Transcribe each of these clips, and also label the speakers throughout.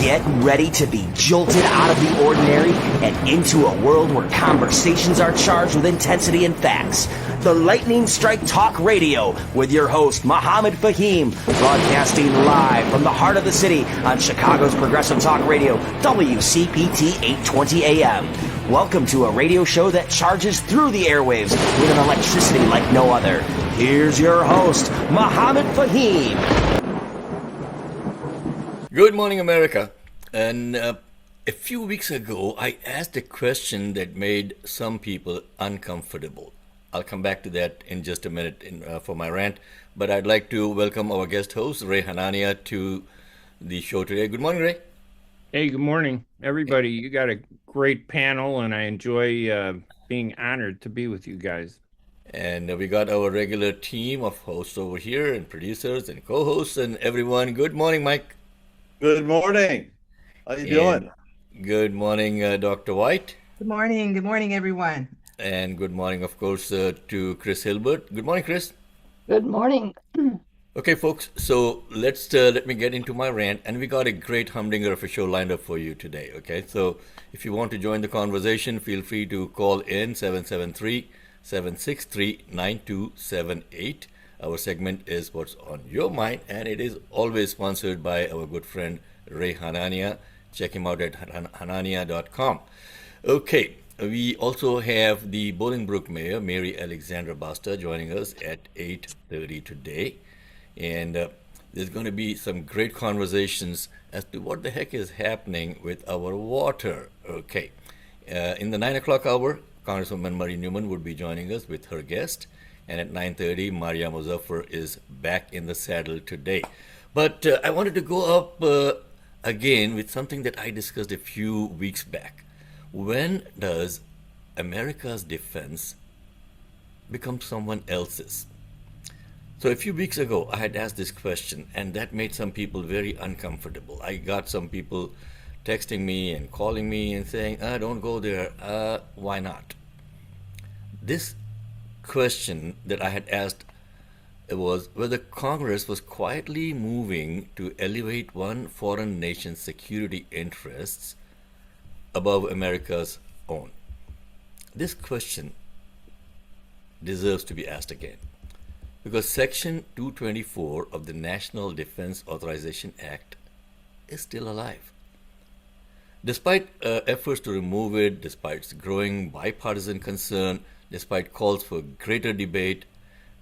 Speaker 1: Get ready to be jolted out of the ordinary and into a world where conversations are charged with intensity and facts. The Lightning Strike Talk Radio with your host, Mohammed Faheem, broadcasting live from the heart of the city on Chicago's Progressive Talk Radio, WCPT 820 AM. Welcome to a radio show that charges through the airwaves with an electricity like no other. Here's your host, Mohammed Faheem.
Speaker 2: Good morning, America. And a few weeks ago, I asked a question that made some people uncomfortable. I'll come back to that in just a minute for my rant. But I'd like to welcome our guest host, Ray Hanania, to the show today. Good morning, Ray.
Speaker 3: Hey, good morning, everybody. You got a great panel, and I enjoy being honored to be with you guys.
Speaker 2: And we got our regular team of hosts over here, and producers and co-hosts and everyone. Good morning, Mike.
Speaker 4: Good morning. How you doing?
Speaker 2: Good morning, Dr. White.
Speaker 5: Good morning. Good morning, everyone.
Speaker 2: And good morning, of course, to Chris Hilbert. Good morning, Chris.
Speaker 6: Good morning.
Speaker 2: Okay, folks, so let me get into my rant. And we got a great humdinger of a show lined up for you today, okay? So if you want to join the conversation, feel free to call in 773-763-9278. Our segment is What's on Your Mind, and it is always sponsored by our good friend Ray Hanania. Check him out at hanania.com. Okay, we also have the Bolingbrook Mayor, Mary Alexandra Basta, joining us at 8:30 today. And there's going to be some great conversations as to what the heck is happening with our water. Okay, in the 9 o'clock hour, Congresswoman Marie Newman would be joining us with her guest. And at 9:30, Maria Muzaffar is back in the saddle today. But I wanted to go up again with something that I discussed a few weeks back. When does America's defense become someone else's? So a few weeks ago, I had asked this question, and that made some people very uncomfortable. I got some people texting me and calling me and saying, don't go there. Why not? This question that I had asked was whether Congress was quietly moving to elevate one foreign nation's security interests above America's own. This question deserves to be asked again because Section 224 of the National Defense Authorization Act is still alive. Despite efforts to remove it, despite its growing bipartisan concern, despite calls for greater debate,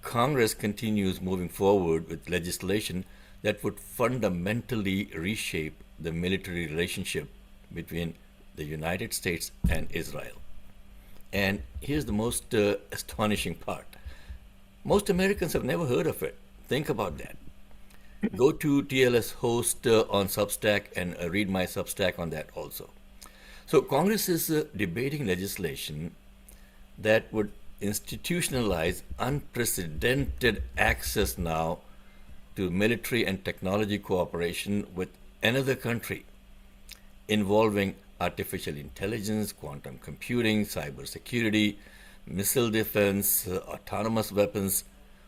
Speaker 2: Congress continues moving forward with legislation that would fundamentally reshape the military relationship between the United States and Israel. And here's the most astonishing part. Most Americans have never heard of it. Think about that. Go to TLS host on Substack and read my Substack on that also. So Congress is debating legislation that would institutionalize unprecedented access now to military and technology cooperation with another country involving artificial intelligence, quantum computing, cybersecurity, missile defense, autonomous weapons,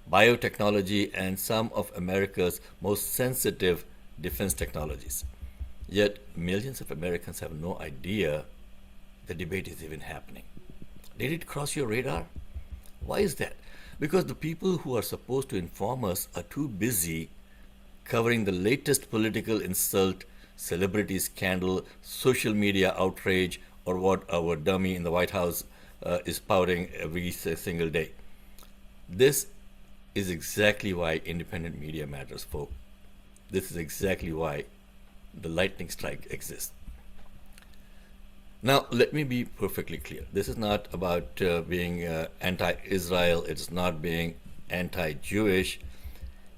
Speaker 2: biotechnology, and some of America's most sensitive defense technologies. Yet millions of Americans have no idea the debate is even happening. Did it cross your radar? Why is that? Because the people who are supposed to inform us are too busy covering the latest political insult, celebrity scandal, social media outrage, or what our dummy in the White House is spouting every single day. This is exactly why independent media matters, folks. This is exactly why the lightning strike exists. Now, let me be perfectly clear. This is not about being anti-Israel. It's not being anti-Jewish.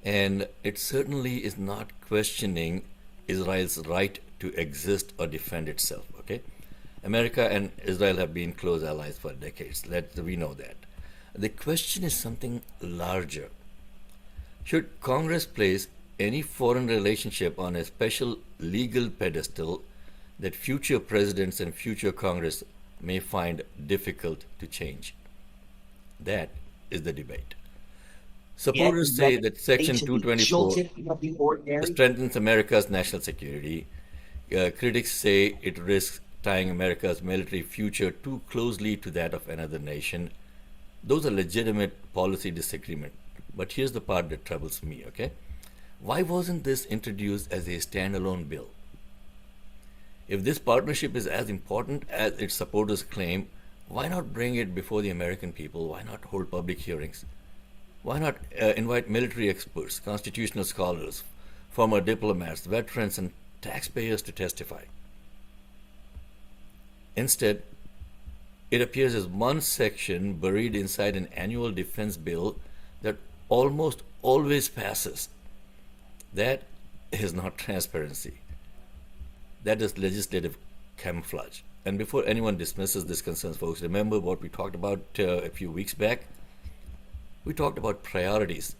Speaker 2: And it certainly is not questioning Israel's right to exist or defend itself, okay? America and Israel have been close allies for decades. We know that. The question is something larger. Should Congress place any foreign relationship on a special legal pedestal that future presidents and future Congress may find difficult to change? That is the debate. Supporters say that Section 224 strengthens America's national security, Critics say it risks tying America's military future too closely to that of another nation. Those are legitimate policy disagreement. But here's the part that troubles me, okay? Why wasn't this introduced as a standalone bill? If this partnership is as important as its supporters claim, why not bring it before the American people? Why not hold public hearings? Why not invite military experts, constitutional scholars, former diplomats, veterans, and taxpayers to testify? Instead, it appears as one section buried inside an annual defense bill that almost always passes. That is not transparency. That is legislative camouflage. And before anyone dismisses these concerns, folks, remember what we talked about a few weeks back? We talked about priorities.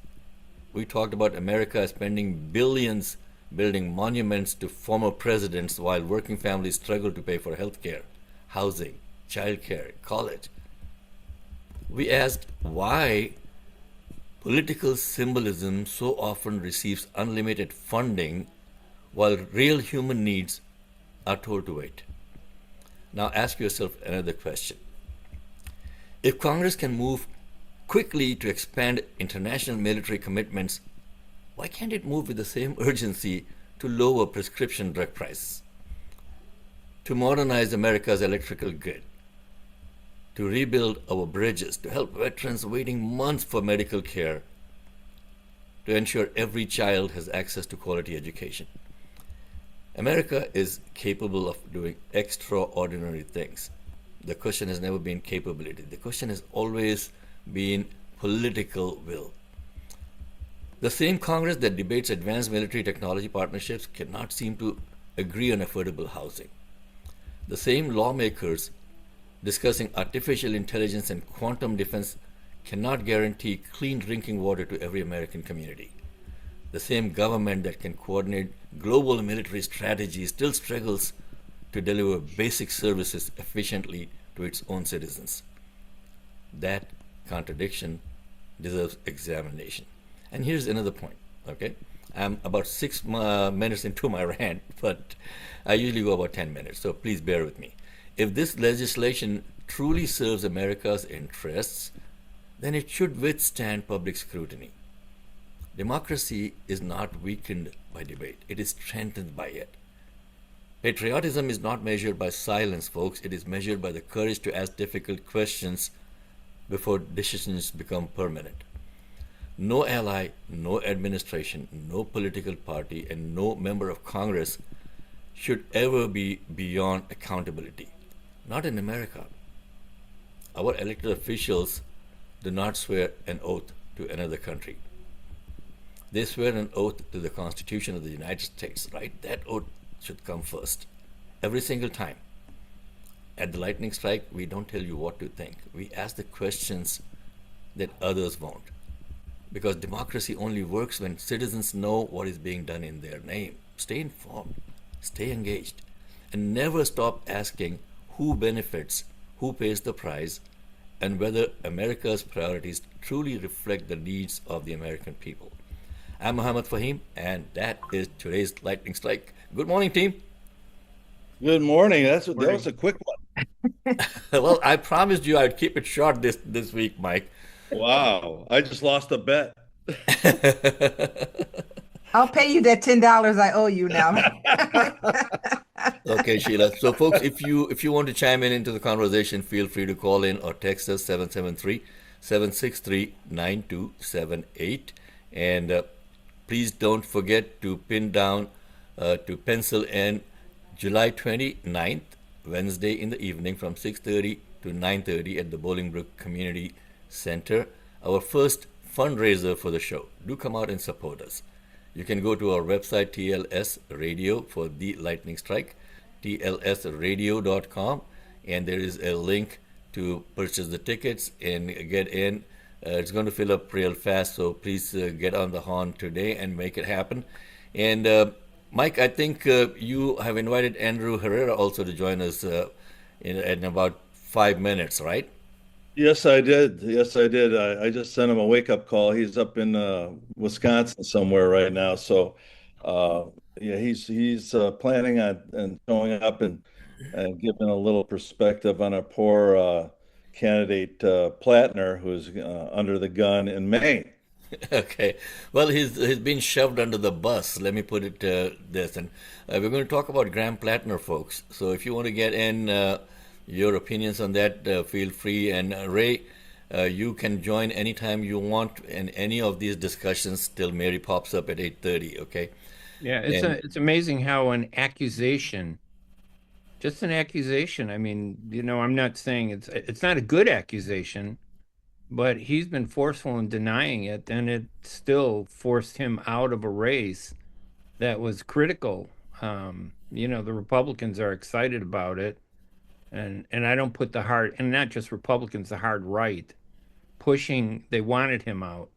Speaker 2: We talked about America spending billions building monuments to former presidents while working families struggle to pay for health care, housing, childcare, college. We asked why political symbolism so often receives unlimited funding while real human needs are told to wait. Now ask yourself another question. If Congress can move quickly to expand international military commitments, why can't it move with the same urgency to lower prescription drug prices, to modernize America's electrical grid, to rebuild our bridges, to help veterans waiting months for medical care, to ensure every child has access to quality education? America is capable of doing extraordinary things. The question has never been capability. The question has always been political will. The same Congress that debates advanced military technology partnerships cannot seem to agree on affordable housing. The same lawmakers discussing artificial intelligence and quantum defense cannot guarantee clean drinking water to every American community. The same government that can coordinate global military strategy still struggles to deliver basic services efficiently to its own citizens. That contradiction deserves examination. And here's another point, okay? I'm about 6 minutes into my rant, but I usually go about 10 minutes, so please bear with me. If this legislation truly serves America's interests, then it should withstand public scrutiny. Democracy is not weakened by debate, it is strengthened by it. Patriotism is not measured by silence, folks. It is measured by the courage to ask difficult questions before decisions become permanent. No ally, no administration, no political party, and no member of Congress should ever be beyond accountability. Not in America. Our elected officials do not swear an oath to another country. They swear an oath to the Constitution of the United States, right? That oath should come first, every single time. At the lightning strike, we don't tell you what to think. We ask the questions that others won't. Because democracy only works when citizens know what is being done in their name. Stay informed, stay engaged, and never stop asking who benefits, who pays the price, and whether America's priorities truly reflect the needs of the American people. I'm Mohammed Faheem, and that is today's Lightning Strike. Good morning, team.
Speaker 4: Good morning. That was a quick one.
Speaker 2: Well, I promised you I'd keep it short this week, Mike.
Speaker 4: Wow. I just lost a bet.
Speaker 5: I'll pay you that $10 I owe you now.
Speaker 2: Okay, Sheila. So, folks, if you want to chime in into the conversation, feel free to call in or text us 773-763-9278. And please don't forget to pin down to pencil in July 29th, Wednesday in the evening from 6:30 to 9:30 at the Bolingbrook Community Center, our first fundraiser for the show. Do come out and support us. You can go to our website, TLS Radio, for the Lightning Strike, tlsradio.com, and there is a link to purchase the tickets and get in. It's going to fill up real fast, so please get on the horn today and make it happen. And Mike, I think you have invited Andrew Herrera also to join us in about 5 minutes, right?
Speaker 4: Yes, I did. Yes, I did. I just sent him a wake-up call. He's up in Wisconsin somewhere right now. So Yeah, he's planning on and showing up and giving a little perspective on a poor candidate Plattner who's under the gun in Maine.
Speaker 2: Okay. Well, he's been shoved under the bus. Let me put it this, and we're going to talk about Graham Plattner, folks. So if you want to get in your opinions on that, feel free. And Ray, you can join anytime you want in any of these discussions till Mary pops up at 8:30. Okay.
Speaker 3: Yeah,
Speaker 2: And
Speaker 3: it's amazing how an accusation, just an accusation. I mean, I'm not saying it's not a good accusation, but he's been forceful in denying it, and it still forced him out of a race that was critical. The Republicans are excited about it, and I don't put the hard, and not just Republicans, the hard right pushing. They wanted him out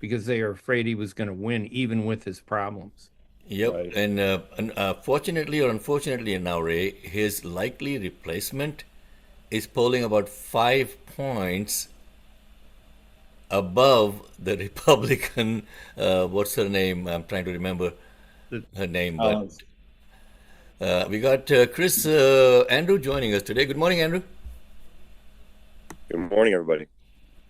Speaker 3: because they are afraid he was going to win, even with his problems.
Speaker 2: yep.
Speaker 4: Right.
Speaker 2: And fortunately or unfortunately now, Ray, his likely replacement is polling about 5 points above the Republican. What's her name? I'm trying to remember her name, but
Speaker 4: Uh,
Speaker 2: we got Chris Andrew joining us today. Good morning, Andrew.
Speaker 6: Good morning, everybody.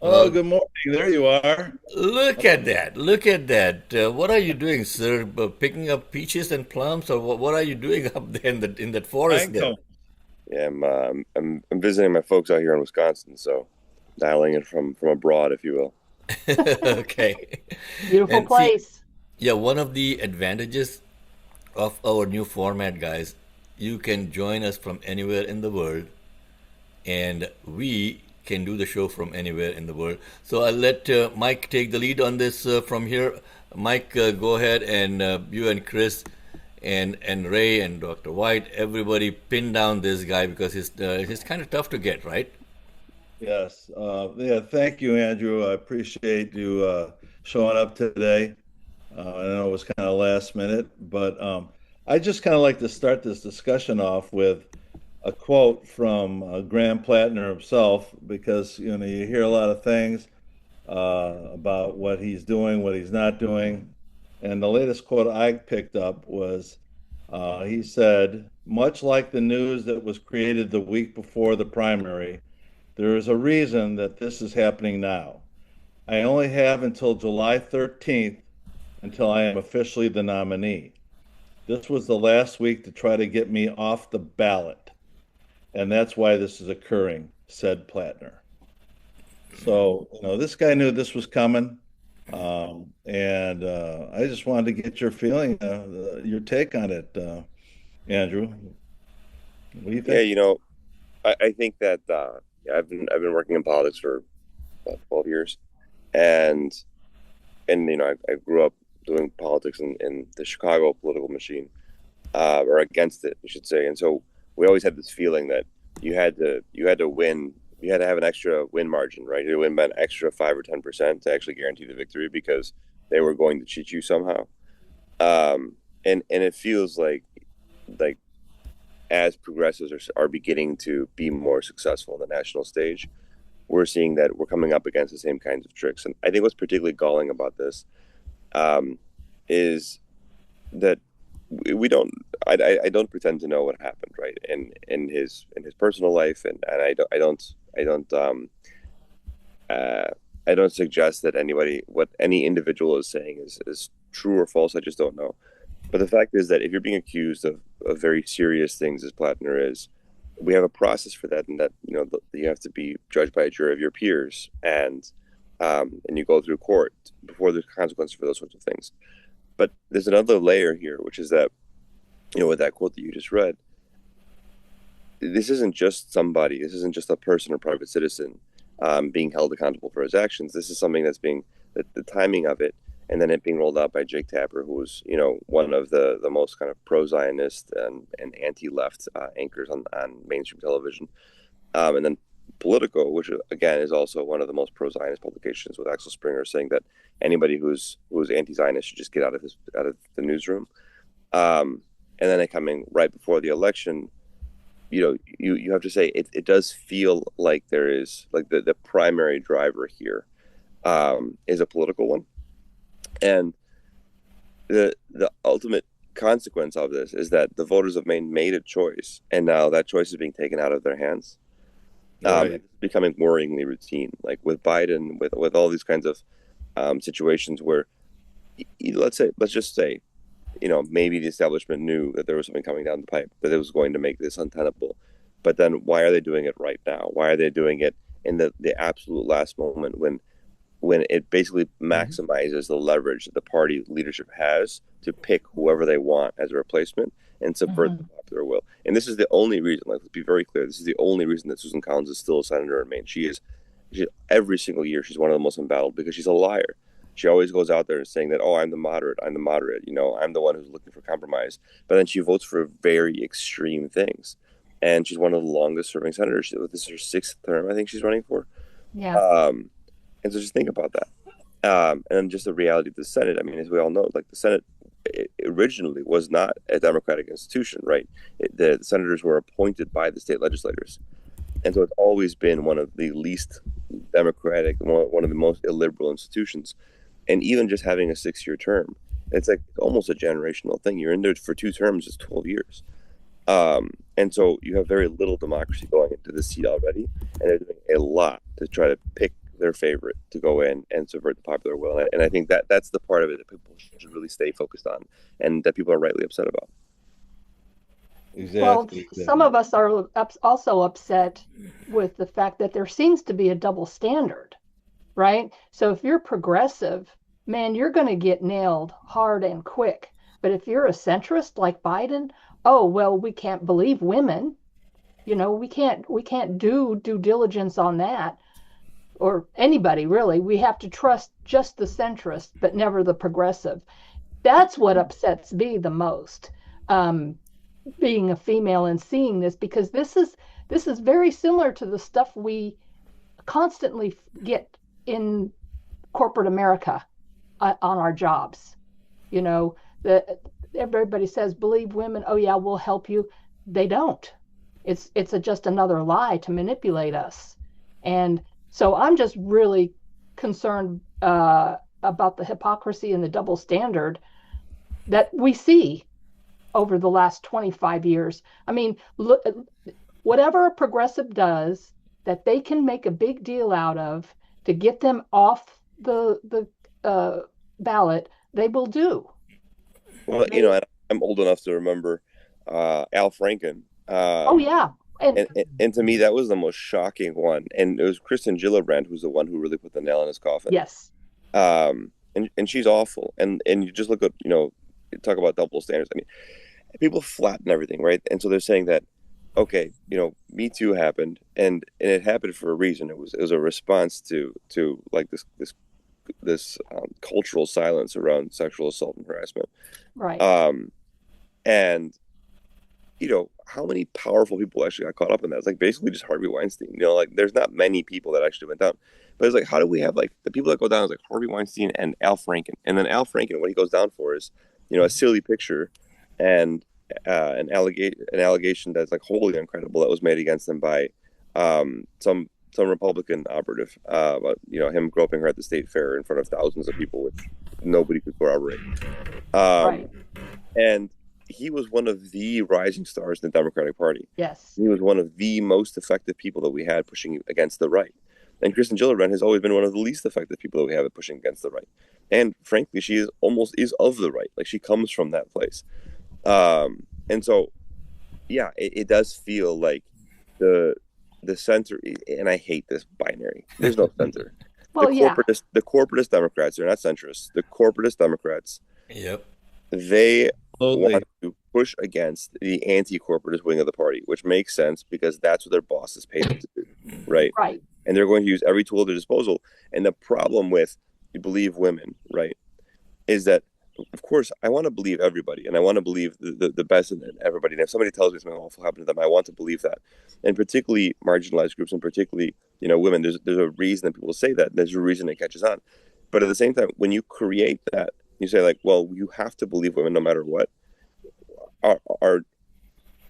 Speaker 4: oh,
Speaker 2: Well,
Speaker 4: good morning. There you are.
Speaker 2: look at that. Look at that. What are you doing, sir? Picking up peaches and plums, or what are you doing up there in that forest
Speaker 4: Pine
Speaker 2: there?
Speaker 4: cone.
Speaker 6: Yeah, I'm visiting my folks out here in Wisconsin, so dialing in from abroad, if you will.
Speaker 2: Okay.
Speaker 7: Beautiful
Speaker 2: And see,
Speaker 7: place.
Speaker 2: yeah, one of the advantages of our new format, guys, you can join us from anywhere in the world, and we can do the show from anywhere in the world. So I'll let Mike take the lead on this from here. Mike, go ahead, and you and Chris and Ray and Dr. White, everybody pin down this guy because he's kind of tough to get, right?
Speaker 4: Yes. Yeah. Thank you, Andrew. I appreciate you showing up today. I know it was kind of last minute, but I just kind of like to start this discussion off with a quote from Graham Plattner himself, because you hear a lot of things about what he's doing, what he's not doing, and the latest quote I picked up was he said, "Much like the news that was created the week before the primary, there is a reason that this is happening now. I only have until July 13th until I am officially the nominee. This was the last week to try to get me off the ballot, and that's why this is occurring," said Plattner. So, this guy knew this was coming. And I just wanted to get your feeling, your take on it, Andrew. What do you
Speaker 6: Yeah,
Speaker 4: think?
Speaker 6: I think that yeah, I've been working in politics for about 12 years, and I grew up doing politics in the Chicago political machine, or against it, I should say. And so we always had this feeling that you had to win. You had to have an extra win margin, right? You had to win by an extra 5 or 10% to actually guarantee the victory because they were going to cheat you somehow. And it feels like as progressives are beginning to be more successful on the national stage, we're seeing that we're coming up against the same kinds of tricks. And I think what's particularly galling about this um, is that we don't. I don't pretend to know what happened, right? In his personal life, and uh, I don't suggest that what any individual is saying is true or false. I just don't know. But the fact is that if you're being accused of very serious things, as Plattner is, we have a process for that, and that you have to be judged by a jury of your peers, and you go through court before there's consequences for those sorts of things. But there's another layer here, which is that with that quote that you just read, this isn't just somebody. This isn't just a person or private citizen being held accountable for his actions. This is something that's being the timing of it, and then it being rolled out by Jake Tapper, who was one of the most kind of pro-Zionist and anti-left anchors on mainstream television, and then Politico, which again is also one of the most pro-Zionist publications, with Axel Springer saying that anybody who's anti-Zionist should just get out of the newsroom. And then coming right before the election, you have to say it does feel like there is like the primary driver here is a political one, and the ultimate consequence of this is that the voters have made a choice, and now that choice is being taken out of their hands. It's becoming worryingly routine, like with Biden, with all these kinds of situations where, let's just say, maybe the establishment knew that there was something coming down the pipe, that it was going to make this untenable. But then why are they doing it right now? Why are they doing it in the absolute last moment when it basically maximizes the leverage that the party leadership has to pick whoever they want as a replacement and subvert the popular will? And this is the only reason, let's be very clear, this is the only reason that Susan Collins is still a senator in Maine. She every single year, she's one of the most embattled because she's a liar. She always goes out there saying that, I'm the moderate, I'm the one who's looking for compromise. But then she votes for very extreme things. And she's one of the longest serving senators. This is her 6th term, I think she's running for.
Speaker 5: Yeah.
Speaker 6: And so just think about that. And then just the reality of the Senate. I mean, as we all know, like the Senate originally was not a democratic institution, right? The senators were appointed by the state legislators. And so it's always been one of the least democratic, one of the most illiberal institutions. And even just having a 6-year term, it's like almost a generational thing. You're in there for 2 terms, it's 12 years. And so you have very little democracy going into the seat already. And they're doing a lot to try to pick their favorite to go in and subvert the popular will. And I think that's the part of it that people should really stay focused on and that people are rightly upset about.
Speaker 4: Exactly.
Speaker 7: Well, some of us are also upset with the fact that there seems to be a double standard, right? So if you're progressive, man, you're going to get nailed hard and quick. But if you're a centrist like Biden, we can't believe women. We can't do due diligence on that, or anybody really. We have to trust just the centrist, but never the progressive. That's what upsets me the most. Being a female and seeing this, because this is very similar to the stuff we constantly get in corporate America on our jobs. Everybody says believe women. Oh yeah, we'll help you. They don't. It's just another lie to manipulate us. And so I'm just really concerned about the hypocrisy and the double standard that we see over the last 25 years. I mean, look, whatever a progressive does that they can make a big deal out of to get them off the ballot, they will do.
Speaker 6: Well, I'm old enough to remember Al Franken.
Speaker 7: Yeah.
Speaker 6: And to me, that was the most shocking one. And it was Kristen Gillibrand who's the one who really put the nail in his coffin.
Speaker 7: Yes.
Speaker 6: And she's awful. And you just look at, talk about double standards. I mean, people flatten everything, right? And so they're saying that, okay, Me Too happened, and it happened for a reason. It was a response to like this cultural silence around sexual assault and harassment.
Speaker 7: Right.
Speaker 6: And how many powerful people actually got caught up in that? It's like basically just Harvey Weinstein. Like there's not many people that actually went down. But it's like, how do we have like the people that go down is like Harvey Weinstein and Al Franken, and then Al Franken, what he goes down for is a silly picture and an allegation that's like wholly incredible that was made against him by some Republican operative about him groping her at the state fair in front of thousands of people, which nobody could corroborate.
Speaker 7: Right.
Speaker 6: And he was one of the rising stars in the Democratic Party.
Speaker 7: Yes.
Speaker 6: He was one of the most effective people that we had pushing against the right. And Kristen Gillibrand has always been one of the least effective people that we have at pushing against the right. And frankly, she is of the right. Like she comes from that place. And so, yeah, it does feel like the center, and I hate this binary. There's no center.
Speaker 7: Well,
Speaker 6: the corporatist Democrats, they're not centrists. The corporatist Democrats,
Speaker 2: Yep,
Speaker 6: they want to push against the anti-corporatist wing of the party, which makes sense because that's what their bosses paid them to do, right?
Speaker 7: Right.
Speaker 6: And they're going to use every tool at their disposal. And the problem with you believe women, right, is that, of course, I want to believe everybody, and I want to believe the best in everybody. And if somebody tells me something awful happened to them, I want to believe that. And particularly marginalized groups, and particularly women, there's a reason that people say that. There's a reason it catches on. But at the same time, when you create that, you say like, well, you have to believe women no matter what.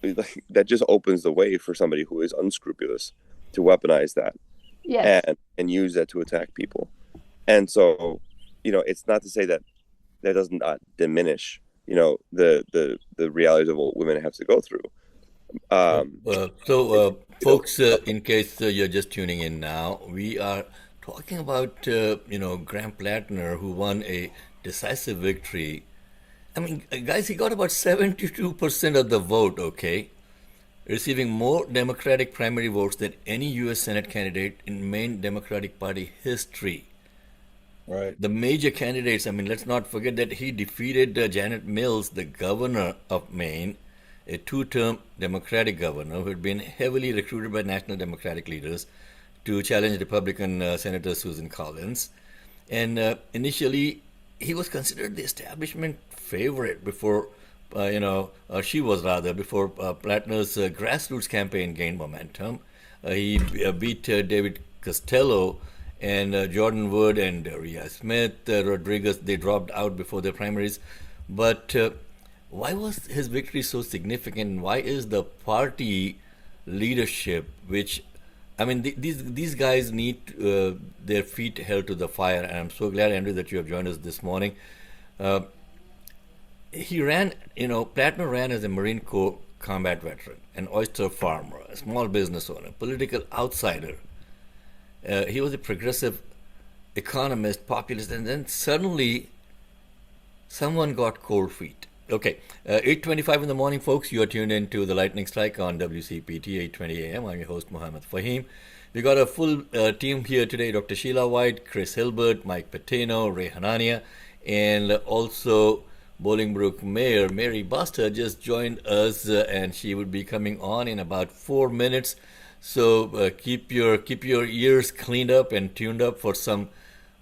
Speaker 6: That just opens the way for somebody who is unscrupulous to weaponize that.
Speaker 7: Yes.
Speaker 6: And use that to attack people. And so, it's not to say that does not diminish the realities of what women have to go through.
Speaker 2: Folks, in case you're just tuning in now, we are talking about Graham Plattner, who won a decisive victory. I mean, guys, he got about 72% of the vote. Okay, receiving more Democratic primary votes than any U.S. Senate candidate in Maine Democratic Party history.
Speaker 4: Right.
Speaker 2: The major candidates, I mean, let's not forget that he defeated Janet Mills, the governor of Maine, a two-term Democratic governor who had been heavily recruited by national Democratic leaders to challenge Republican Senator Susan Collins. And initially, he was considered the establishment favorite before, she was rather, before Plattner's grassroots campaign gained momentum. He beat David Costello and Jordan Wood and Rhea Smith, Rodriguez. They dropped out before their primaries. But why was his victory so significant? Why is the party leadership, which, I mean, these guys need their feet held to the fire. And I'm so glad, Andrew, that you have joined us this morning. He ran, Plattner ran as a Marine Corps combat veteran, an oyster farmer, a small business owner, political outsider. He was a progressive economist, populist, and then suddenly someone got cold feet. Okay, 8:25 in the morning, folks. You are tuned in to the Lightning Strike on WCPT 8:20 a.m. I'm your host, Mohammed Faheem. We got a full team here today: Dr. Sheila White, Chris Hilbert, Mike Patino, Ray Hanania, and also Bolingbrook Mayor Mary Buster just joined us, and she would be coming on in about 4 minutes. So keep your ears cleaned up and tuned up for some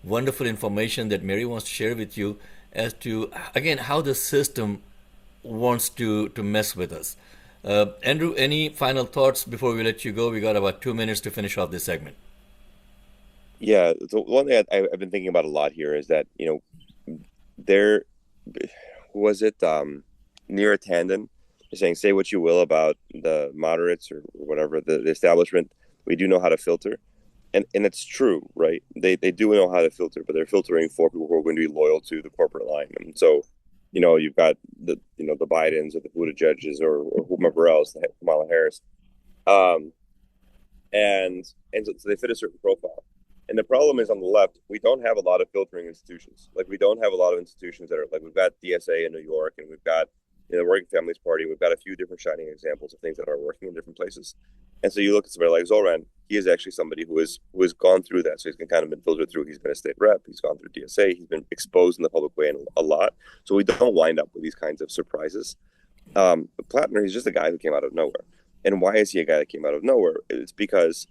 Speaker 2: wonderful information that Mary wants to share with you as to, again, how the system wants to mess with us. Andrew, any final thoughts before we let you go? We got about 2 minutes to finish off this segment.
Speaker 6: Yeah, the one thing I've been thinking about a lot here is that, there was it Neera Tanden is saying, say what you will about the moderates or whatever, the establishment, we do know how to filter. And it's true, right? They do know how to filter, but they're filtering for people who are going to be loyal to the corporate line. And so, you've got the Bidens or the Buttigiegs or whomever else, Kamala Harris. And so they fit a certain profile. And the problem is on the left, we don't have a lot of filtering institutions. Like, we don't have a lot of institutions that are like, we've got DSA in New York, and we've got the Working Families Party. We've got a few different shining examples of things that are working in different places. And so you look at somebody like Zoran, he is actually somebody who has gone through that. So he's kind of been filtered through. He's been a state rep. He's gone through DSA. He's been exposed in the public way a lot. So we don't wind up with these kinds of surprises. But Plattner, he's just a guy who came out of nowhere. And why is he a guy that came out of nowhere? It's because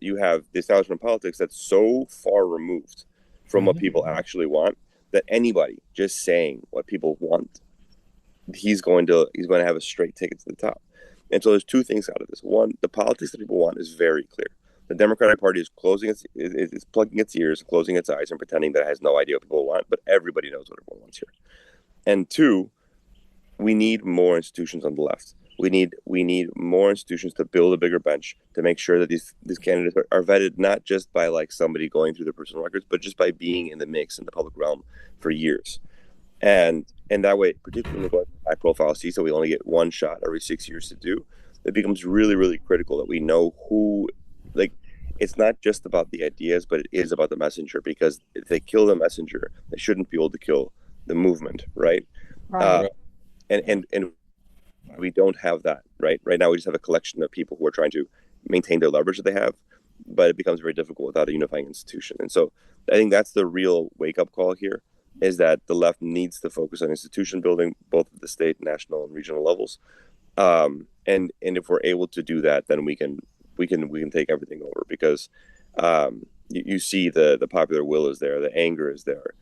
Speaker 6: you have the establishment politics that's so far removed from what people actually want that anybody just saying what people want, he's going to have a straight ticket to the top. And so there's two things out of this. One, the politics that people want is very clear. The Democratic Party is plugging its ears, closing its eyes, and pretending that it has no idea what people want, but everybody knows what everyone wants here. And two, we need more institutions on the left. We need more institutions to build a bigger bench to make sure that these candidates are vetted not just by like somebody going through their personal records, but just by being in the mix in the public realm for years. And that way, particularly with high profile seats that we only get one shot every 6 years to do, it becomes really, really critical that we know who, like, it's not just about the ideas, but it is about the messenger, because if they kill the messenger, they shouldn't be able to kill the movement, right?
Speaker 7: Right.
Speaker 6: And we don't have that, right? Right now, we just have a collection of people who are trying to maintain their leverage that they have, but it becomes very difficult without a unifying institution. And so I think that's the real wake-up call here, is that the left needs to focus on institution building, both at the state, national, and regional levels. And if we're able to do that, then we can take everything over, because you see the popular will is there, the anger is there.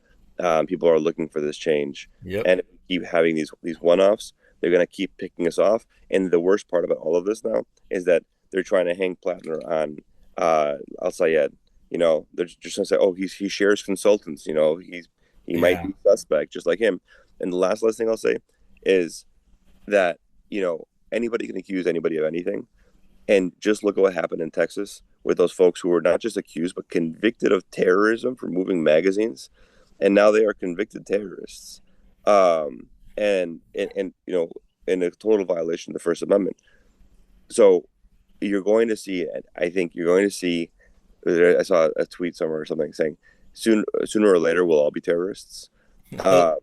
Speaker 6: People are looking for this change, and if we keep having these one-offs, they're going to keep picking us off. And the worst part about all of this now is that they're trying to hang Plattner on Al Sayed. They're just going to say, oh, he shares consultants. He might be suspect, just like him. And the last thing I'll say is that, anybody can accuse anybody of anything. And just look at what happened in Texas with those folks who were not just accused, but convicted of terrorism for moving magazines. And now they are convicted terrorists. and in a total violation of the First Amendment. So you're going to see, I think you're going to see. I saw a tweet somewhere or something saying, sooner or later we'll all be terrorists. Uh,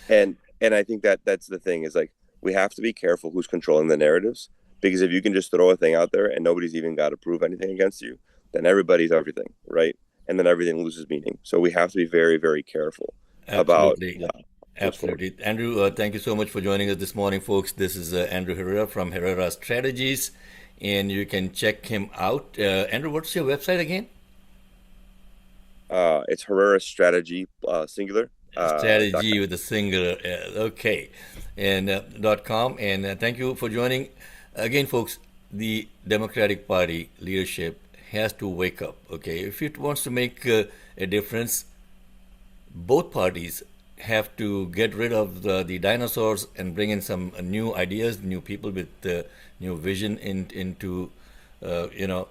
Speaker 6: and I think that that's the thing is like we have to be careful who's controlling the narratives, because if you can just throw a thing out there and nobody's even got to prove anything against you, then everybody's everything, right? And then everything loses meaning. So we have to be very, very careful about
Speaker 2: Absolutely.
Speaker 6: what's forward.
Speaker 2: Absolutely. Andrew, thank you so much for joining us this morning, folks. This is Andrew Herrera from Herrera Strategies, and you can check him out. Andrew, what's your website again?
Speaker 6: It's Herrera Strategy, singular.
Speaker 2: Strategy with a singular okay, and .com. And thank you for joining again, folks. The Democratic Party leadership has to wake up. Okay, if it wants to make a difference, both parties have to get rid of the dinosaurs and bring in some new ideas, new people with new vision into you know,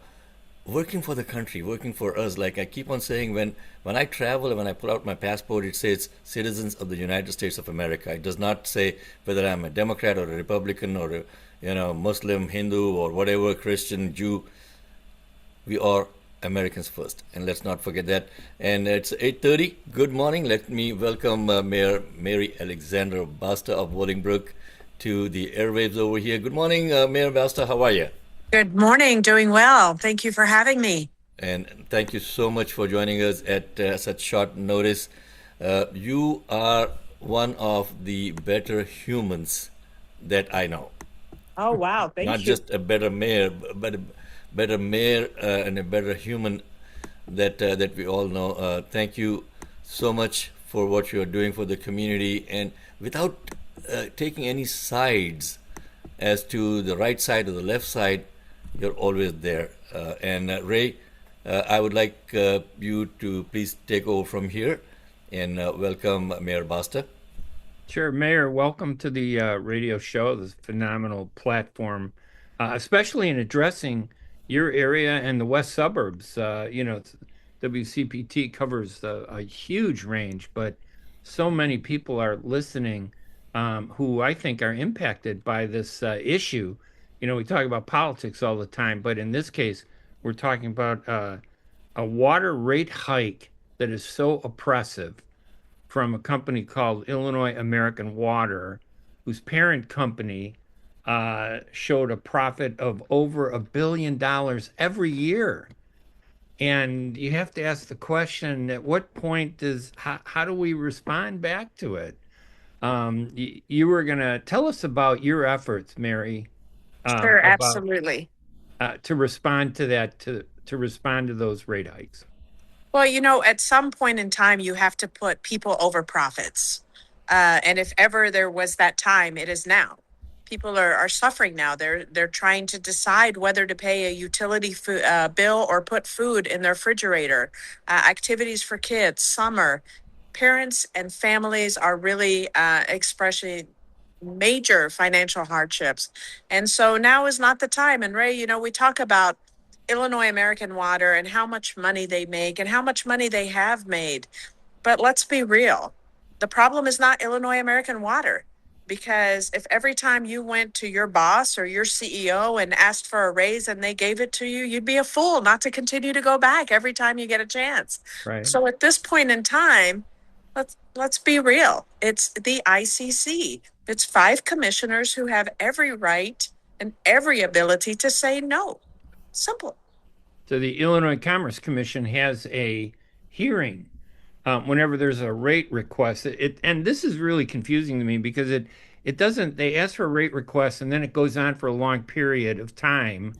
Speaker 2: working for the country, working for us. Like I keep on saying, when I travel and when I pull out my passport, it says citizens of the United States of America. It does not say whether I'm a Democrat or a Republican or a Muslim, Hindu, or whatever, Christian, Jew. We are Americans first, and let's not forget that. And it's 8:30. Good morning. Let me welcome Mayor Mary Alexander Basta of Bolingbrook to the airwaves over here. Good morning, Mayor Basta. How are you?
Speaker 8: Good morning. Doing well. Thank you for having me.
Speaker 2: And thank you so much for joining us at such short notice. You are one of the better humans that I know.
Speaker 8: Oh, wow. Thank
Speaker 2: Not
Speaker 8: you.
Speaker 2: just a better mayor, but a better mayor and a better human that we all know. Thank you so much for what you are doing for the community, and without taking any sides as to the right side or the left side, you're always there. And Ray, I would like you to please take over from here and welcome Mayor Basta.
Speaker 3: Sure, Mayor, welcome to the radio show, this phenomenal platform, especially in addressing your area and the west suburbs. WCPT covers a huge range, but so many people are listening who I think are impacted by this issue. We talk about politics all the time, but in this case, we're talking about a water rate hike that is so oppressive from a company called Illinois American Water, whose parent company showed a profit of over $1 billion every year. And you have to ask the question, at what point how do we respond back to it? You were going to tell us about your efforts, Mary,
Speaker 8: Sure,
Speaker 3: about
Speaker 8: absolutely.
Speaker 3: to respond to that, to respond to those rate hikes.
Speaker 8: Well, at some point in time, you have to put people over profits. And if ever there was that time, it is now. People are suffering now. They're trying to decide whether to pay a utility bill or put food in their refrigerator. Activities for kids, summer. Parents and families are really expressing major financial hardships. And so now is not the time. And Ray, we talk about Illinois American Water and how much money they make and how much money they have made. But let's be real. The problem is not Illinois American Water. Because if every time you went to your boss or your CEO and asked for a raise and they gave it to you, you'd be a fool not to continue to go back every time you get a chance.
Speaker 3: Right.
Speaker 8: So at this point in time, let's be real. It's the ICC. It's 5 commissioners who have every right and every ability to say no. Simple.
Speaker 3: So the Illinois Commerce Commission has a hearing whenever there's a rate request. And this is really confusing to me because it doesn't. They ask for a rate request and then it goes on for a long period of time,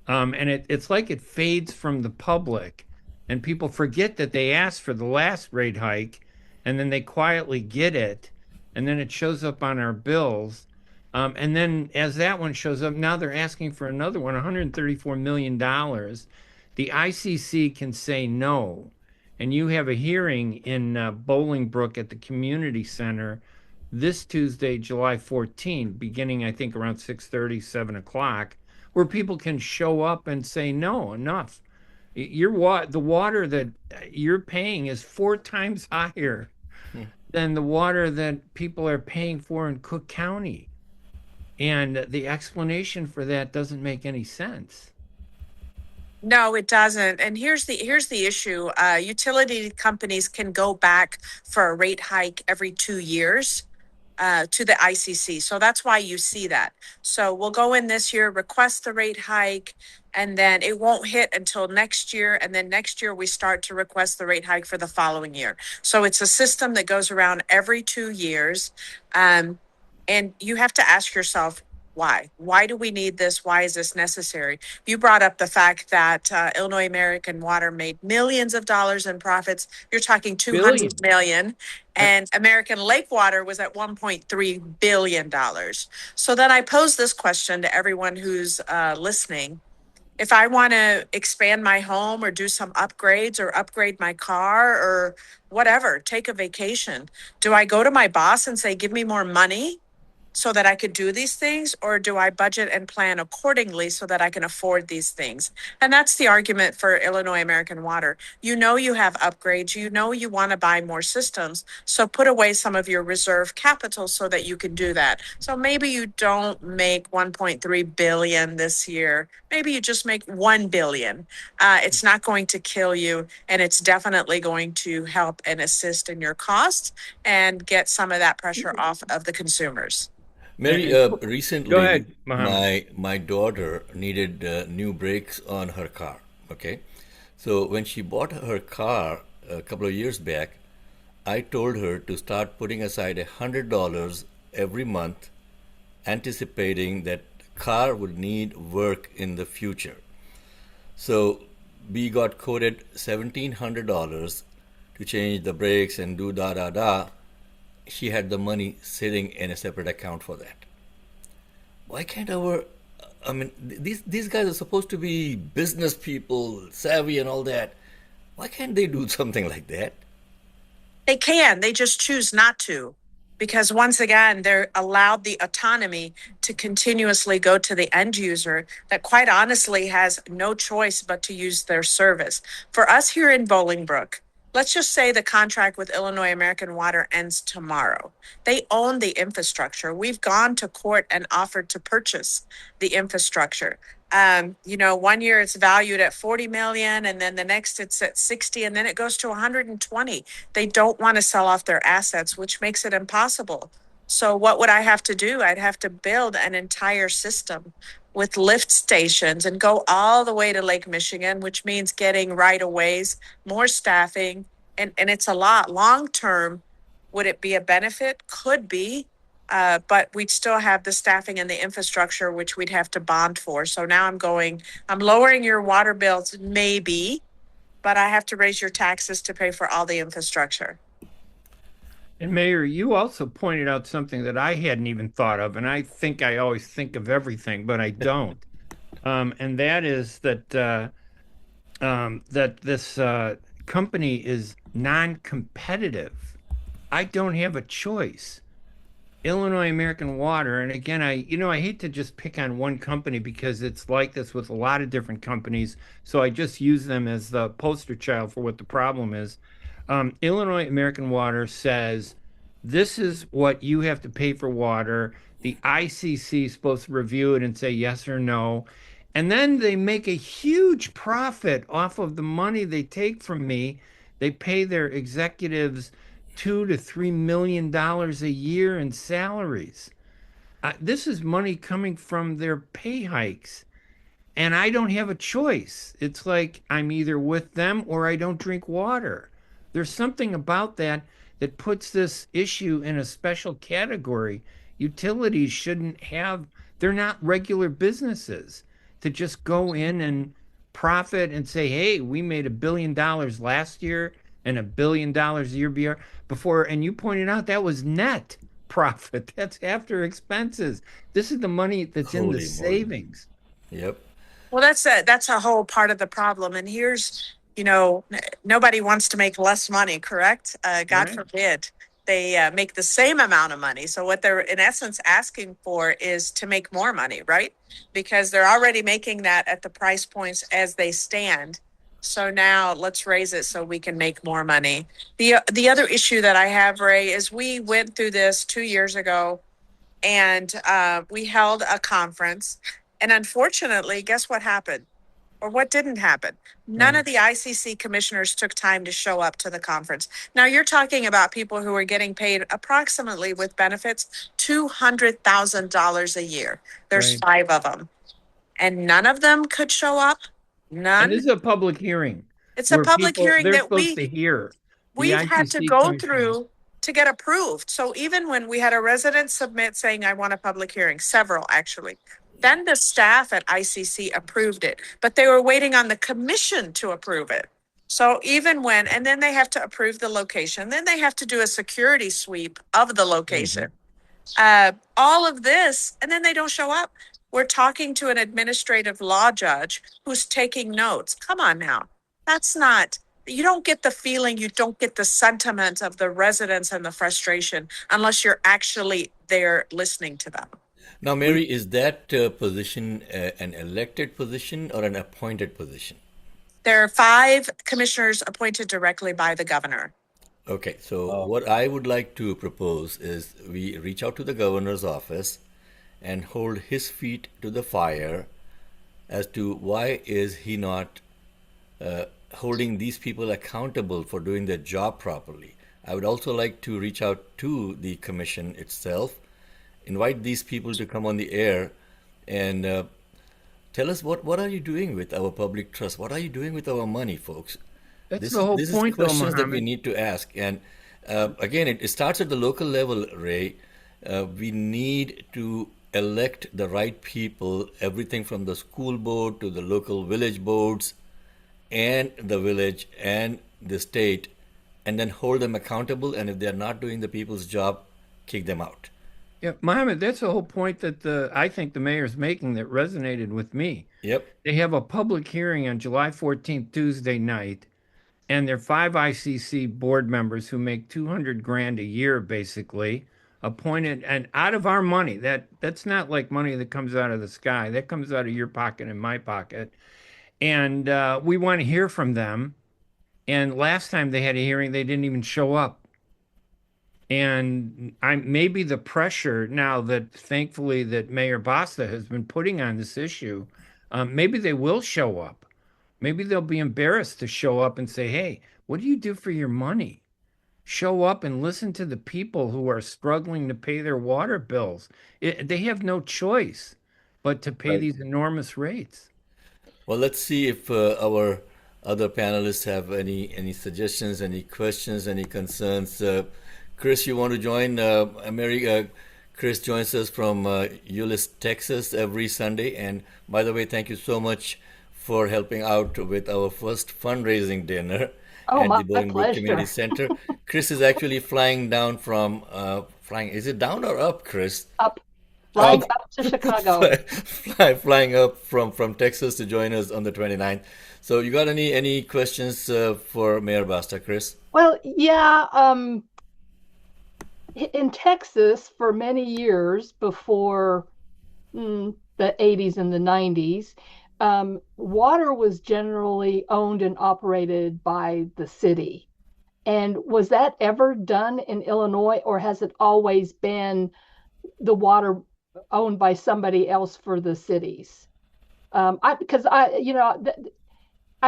Speaker 3: and it's like it fades from the public, and people forget that they asked for the last rate hike, and then they quietly get it, and then it shows up on our bills. And then as that one shows up, now they're asking for another one, $134 million. The ICC can say no. And you have a hearing in Bolingbrook at the community center this Tuesday, July 14, beginning, I think, around 6:30, 7 o'clock, where people can show up and say, no, enough. The water that you're paying is 4 times higher than the water that people are paying for in Cook County. And the explanation for that doesn't make any sense.
Speaker 8: No, it doesn't. And here's the issue. Utility companies can go back for a rate hike every 2 years to the ICC. So that's why you see that. So we'll go in this year, request the rate hike, and then it won't hit until next year. And then next year we start to request the rate hike for the following year. So it's a system that goes around every 2 years. And you have to ask yourself, why? Why do we need this? Why is this necessary? You brought up the fact that Illinois American Water made millions of dollars in profits. You're talking 200 million, and American Lake Water was at $1.3 billion. So then I pose this question to everyone who's listening. If I want to expand my home or do some upgrades or upgrade my car or whatever, take a vacation, do I go to my boss and say, give me more money so that I could do these things, or do I budget and plan accordingly so that I can afford these things? And that's the argument for Illinois American Water. You know you have upgrades, you know you want to buy more systems, so put away some of your reserve capital so that you can do that. So maybe you don't make 1.3 billion this year. Maybe you just make 1 billion. It's not going to kill you, and it's definitely going to help and assist in your costs and get some of that pressure off of the consumers.
Speaker 2: Mary,
Speaker 3: Go
Speaker 2: recently,
Speaker 3: ahead, Mohammed.
Speaker 2: my daughter needed new brakes on her car. Okay, so when she bought her car a couple of years back, I told her to start putting aside $100 every month, anticipating that car would need work in the future. So we got quoted $1,700 to change the brakes and do da da da. She had the money sitting in a separate account for that. Why can't these guys are supposed to be business people, savvy and all that. Why can't they do something like that?
Speaker 8: They can, they just choose not to. Because once again, they're allowed the autonomy to continuously go to the end user that quite honestly has no choice but to use their service. For us here in Bolingbrook, let's just say the contract with Illinois American Water ends tomorrow. They own the infrastructure. We've gone to court and offered to purchase the infrastructure. 1 year it's valued at 40 million, and then the next it's at 60, and then it goes to 120. They don't want to sell off their assets, which makes it impossible. So what would I have to do? I'd have to build an entire system with lift stations and go all the way to Lake Michigan, which means getting right of ways, more staffing, and it's a lot. Long term, would it be a benefit? Could be. But we'd still have the staffing and the infrastructure, which we'd have to bond for. So now I'm lowering your water bills, maybe, but I have to raise your taxes to pay for all the infrastructure.
Speaker 3: And Mayor, you also pointed out something that I hadn't even thought of, and I think I always think of everything, but I don't. And that is that that this company is non-competitive. I don't have a choice. Illinois American Water, and again, I hate to just pick on one company because it's like this with a lot of different companies. So I just use them as the poster child for what the problem is. Illinois American Water says this is what you have to pay for water. The ICC is supposed to review it and say yes or no. And then they make a huge profit off of the money they take from me. They pay their executives $2 to $3 million a year in salaries. This is money coming from their pay hikes. And I don't have a choice. It's like I'm either with them or I don't drink water. There's something about that that puts this issue in a special category. Utilities shouldn't have, they're not regular businesses to just go in and profit and say, hey, we made $1 billion last year and $1 billion a year before. And you pointed out that was net profit. That's after expenses. This is the money that's in the savings.
Speaker 2: Yep.
Speaker 8: Well, that's a whole part of the problem. And here's, nobody wants to make less money, correct? God forbid they make the same amount of money. So what they're in essence asking for is to make more money, right? Because they're already making that at the price points as they stand. So now let's raise it so we can make more money. The other issue that I have, Ray, is we went through this 2 years ago, and we held a conference. And unfortunately, guess what happened? Or what didn't happen? None of the ICC commissioners took time to show up to the conference. Now you're talking about people who are getting paid approximately, with benefits, $200,000 a year. There's
Speaker 3: Right.
Speaker 8: 5 of them, and none of them could show up.
Speaker 3: And this
Speaker 8: None.
Speaker 3: is a public hearing
Speaker 8: It's a
Speaker 3: where
Speaker 8: public
Speaker 3: people
Speaker 8: hearing
Speaker 3: they're
Speaker 8: that
Speaker 3: supposed to hear. The
Speaker 8: we've had to
Speaker 3: ICC
Speaker 8: go
Speaker 3: commissioners.
Speaker 8: through to get approved. So even when we had a resident submit saying, I want a public hearing, several actually, then the staff at ICC approved it, but they were waiting on the commission to approve it. So even when, and then they have to approve the location, then they have to do a security sweep of the location. All of this, and then they don't show up. We're talking to an administrative law judge who's taking notes. Come on now. That's not, you don't get the feeling, you don't get the sentiment of the residents and the frustration unless you're actually there listening to them.
Speaker 2: Now, Mary, is that position an elected position or an appointed position?
Speaker 8: There are 5 commissioners appointed directly by the governor.
Speaker 2: Okay, so what I would like to propose is we reach out to the governor's office and hold his feet to the fire as to why is he not holding these people accountable for doing their job properly. I would also like to reach out to the commission itself, invite these people to come on the air and tell us what are you doing with our public trust? What are you doing with our money, folks?
Speaker 3: That's the whole
Speaker 2: This
Speaker 3: point,
Speaker 2: is
Speaker 3: though,
Speaker 2: questions that we
Speaker 3: Mohammed.
Speaker 2: need to ask. And again, it starts at the local level, Ray. We need to elect the right people, everything from the school board to the local village boards and the village and the state, and then hold them accountable. And if they're not doing the people's job, kick them out.
Speaker 3: Yeah, Mohammed, that's the whole point that I think the mayor's making that resonated with me.
Speaker 2: Yep.
Speaker 3: They have a public hearing on July 14th, Tuesday night, and there are 5 ICC board members who make 200 grand a year, basically, appointed and out of our money. That's not like money that comes out of the sky. That comes out of your pocket and my pocket. And we want to hear from them. And last time they had a hearing, they didn't even show up. And maybe the pressure now that thankfully that Mayor Basta has been putting on this issue, maybe they will show up. Maybe they'll be embarrassed to show up and say, hey, what do you do for your money? Show up and listen to the people who are struggling to pay their water bills. They have no choice but to pay
Speaker 4: Right.
Speaker 3: these enormous rates.
Speaker 2: Well, let's see if our other panelists have any suggestions, any questions, any concerns. Chris, you want to join? Mary, Chris joins us from Euless, Texas every Sunday. And by the way, thank you so much for helping out with our first fundraising dinner
Speaker 7: Oh,
Speaker 2: at
Speaker 7: my
Speaker 2: the Bolingbrook
Speaker 7: pleasure.
Speaker 2: Community Center. Chris is actually flying down from flying. Is it down or up, Chris?
Speaker 7: Up, flying up to Chicago.
Speaker 2: Flying up from Texas to join us on the 29th. So you got any questions for Mayor Basta, Chris?
Speaker 7: Well, yeah, in Texas for many years before the 80s and the 90s, water was generally owned and operated by the city. And was that ever done in Illinois, or has it always been the water owned by somebody else for the cities? Because I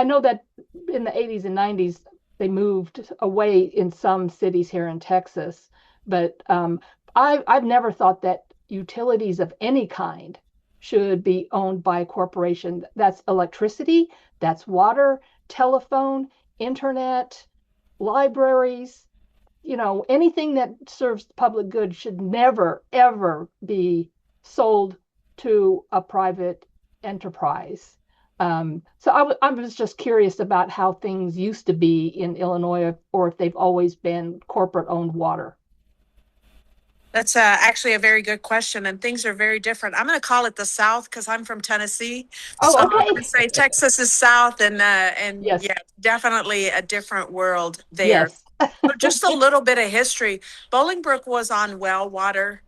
Speaker 7: know that in the 80s and 90s they moved away in some cities here in Texas, but I've never thought that utilities of any kind should be owned by a corporation. That's electricity, that's water, telephone, internet, libraries, anything that serves the public good should never, ever be sold to a private enterprise. So I was just curious about how things used to be in Illinois, or if they've always been corporate-owned water.
Speaker 8: That's actually a very good question, and things are very different. I'm going to call it the South because I'm from Tennessee.
Speaker 7: Oh,
Speaker 8: So I'm
Speaker 7: okay.
Speaker 8: going to say Texas is South, and
Speaker 7: Yes.
Speaker 8: yeah, definitely a different world there.
Speaker 7: Yes.
Speaker 8: So just a little bit of history. Bolingbrook was on well water.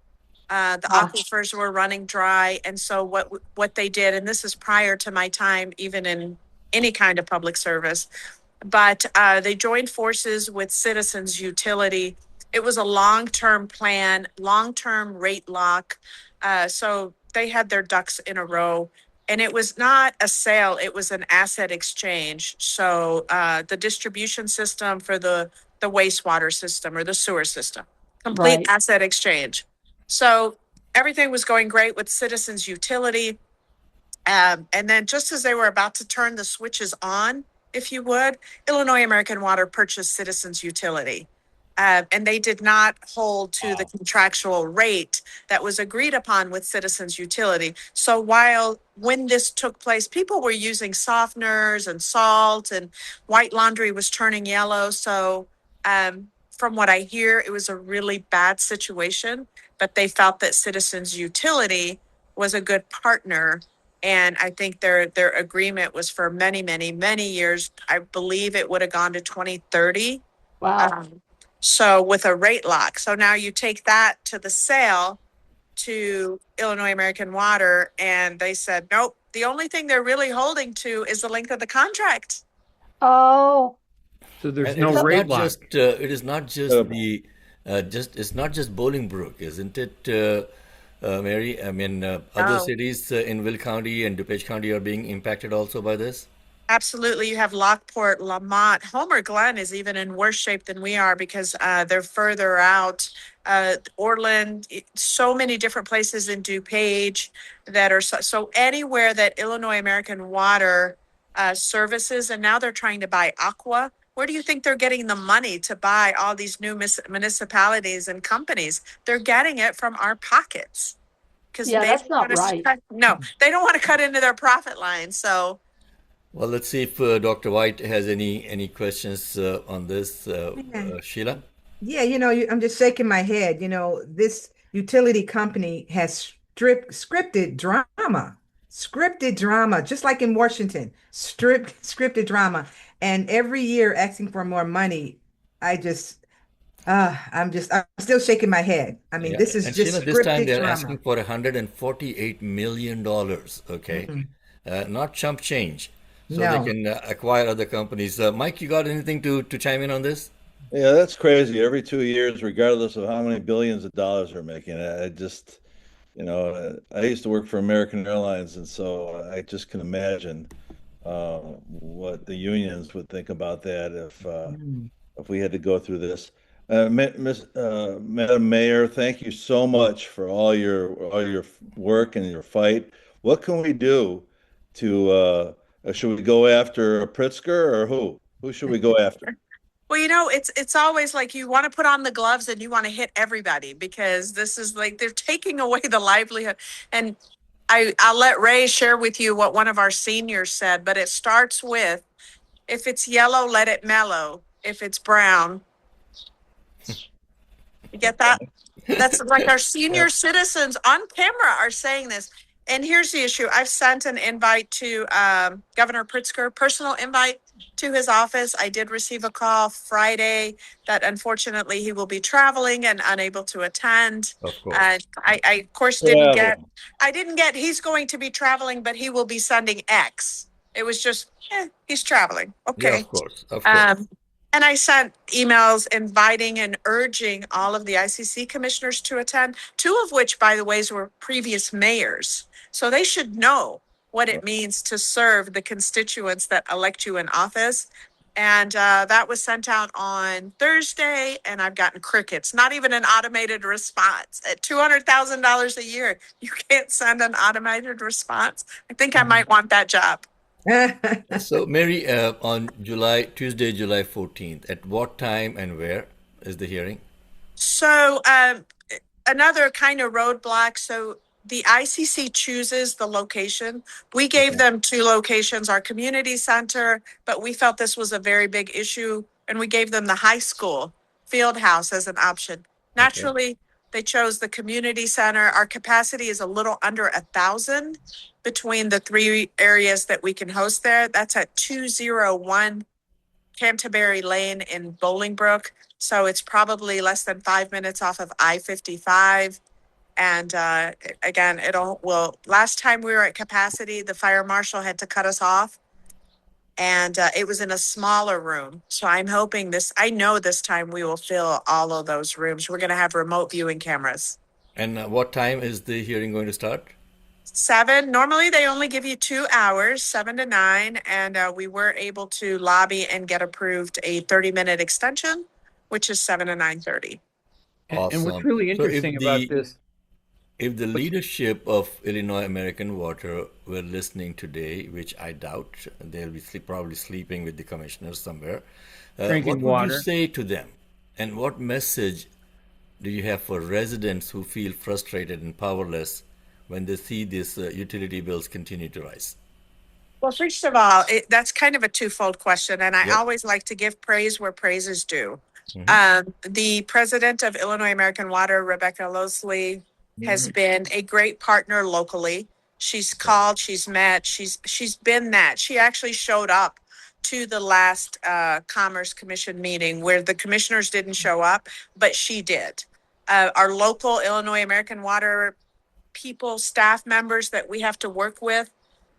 Speaker 8: The aquifers were running dry, and so what they did, and this is prior to my time, even in any kind of public service. But they joined forces with Citizens Utility. It was a long-term plan, long-term rate lock. So they had their ducks in a row. And it was not a sale, it was an asset exchange. So the distribution system for the wastewater system or the sewer system, complete
Speaker 7: Right.
Speaker 8: asset exchange. So everything was going great with Citizens Utility. And then just as they were about to turn the switches on, if you would, Illinois American Water purchased Citizens Utility. And they did not hold to the contractual rate that was agreed upon with Citizens Utility. So when this took place, people were using softeners and salt, and white laundry was turning yellow. So from what I hear, it was a really bad situation, but they felt that Citizens Utility was a good partner. And I think their agreement was for many, many, many years. I believe it would have gone to 2030.
Speaker 7: Wow.
Speaker 8: So with a rate lock. So now you take that to the sale to Illinois American Water, and they said, nope, the only thing they're really holding to is the length of the contract.
Speaker 7: Oh,
Speaker 3: So there's
Speaker 2: And
Speaker 3: no rate lock.
Speaker 2: it is not just it's not just Bolingbrook, isn't it, Mary? I mean, other
Speaker 8: Oh.
Speaker 2: cities in Will County and DuPage County are being impacted also by this.
Speaker 8: Absolutely. You have Lockport, Lamont. Homer Glen is even in worse shape than we are because they're further out. Orland, so many different places in DuPage that are so anywhere that Illinois American Water services, and now they're trying to buy Aqua. Where do you think they're getting the money to buy all these new municipalities and companies? They're getting it from our pockets because
Speaker 7: yeah,
Speaker 8: they
Speaker 7: that's
Speaker 8: don't
Speaker 7: not
Speaker 8: want us to
Speaker 7: right.
Speaker 8: cut. No, they don't want to cut into their profit line. So.
Speaker 2: Well, let's see if Dr. White has any questions on this.
Speaker 5: Yeah.
Speaker 2: Sheila?
Speaker 5: Yeah, I'm just shaking my head. This utility company has scripted drama, just like in Washington, scripted drama. And every year asking for more money, I just, I'm still shaking my head. I mean,
Speaker 2: Yeah,
Speaker 5: this is
Speaker 2: and Sheila,
Speaker 5: just
Speaker 2: this time
Speaker 5: scripted
Speaker 2: they're asking
Speaker 5: drama.
Speaker 2: for $148 million, okay?
Speaker 5: Mm-mm.
Speaker 2: Not chump change, so they
Speaker 5: No.
Speaker 2: can acquire other companies. Mike, you got anything to chime in on this?
Speaker 4: Yeah, that's crazy. Every 2 years, regardless of how many billions of dollars they're making, I just, I used to work for American Airlines, and so I just can imagine what the unions would think about that
Speaker 5: Mm.
Speaker 4: if we had to go through this. Madam Mayor, thank you so much for all your work and your fight. What can we do to should we go after Pritzker or who? Who should we go after?
Speaker 8: Well, it's always like you want to put on the gloves and you want to hit everybody because this is like they're taking away the livelihood. And I'll let Ray share with you what one of our seniors said, but it starts with if it's yellow, let it mellow. If it's brown, you get that? That's like our senior
Speaker 4: Yep.
Speaker 8: citizens on camera are saying this. And here's the issue. I've sent an invite to Governor Pritzker, personal invite to his office. I did receive a call Friday that unfortunately he will be traveling and unable to attend.
Speaker 2: Of course.
Speaker 8: And I of course
Speaker 4: Travel.
Speaker 8: he's going to be traveling, but he will be sending X. It was just, he's traveling.
Speaker 2: Yeah,
Speaker 8: Okay.
Speaker 2: of course, of course.
Speaker 8: Um, and I sent emails inviting and urging all of the ICC commissioners to attend, two of which, by the way, were previous mayors. So they should know what it means to serve the constituents that elect you in office. And that was sent out on Thursday, and I've gotten crickets, not even an automated response. At $200,000 a year, you can't send an automated response. I think I might want that job.
Speaker 2: So, Mary, on Tuesday, July 14th, at what time and where is the hearing?
Speaker 8: So another kind of roadblock. So the ICC chooses the location. We gave them two locations, our community center, but we felt this was a very big issue, and we gave them the high school field house as an option. Naturally, they chose the community center. Our capacity is a little under 1,000 between the three areas that we can host there. That's at 201 Canterbury Lane in Bolingbrook. So it's probably less than 5 minutes off of I-55. And again, last time we were at capacity, the fire marshal had to cut us off. and it was in a smaller room. So I'm hoping I know this time we will fill all of those rooms. We're going to have remote viewing cameras.
Speaker 2: And what time is the hearing going to start?
Speaker 8: 7. Normally they only give you 2 hours, 7 to 9. And we were able to lobby and get approved a 30-minute extension, which is 7 to 9:30.
Speaker 3: And what's
Speaker 2: Awesome.
Speaker 3: really
Speaker 2: So
Speaker 3: interesting about this,
Speaker 2: if the leadership of Illinois American Water were listening today, which I doubt, they'll be probably sleeping with the commissioners somewhere.
Speaker 3: drinking
Speaker 2: what would you
Speaker 3: water.
Speaker 2: say to them? And what message do you have for residents who feel frustrated and powerless when they see these utility bills continue to rise?
Speaker 8: Well, first of all, that's kind of a twofold question, and I
Speaker 2: Yep.
Speaker 8: always like to give praise where praise is due.
Speaker 2: Mhm.
Speaker 8: The president of Illinois American Water, Rebecca Losley, has been a great partner locally. She's called, she's met, she's been that. She actually showed up to the last Commerce Commission meeting where the commissioners didn't show up, but she did. Our local Illinois American Water people, staff members that we have to work with,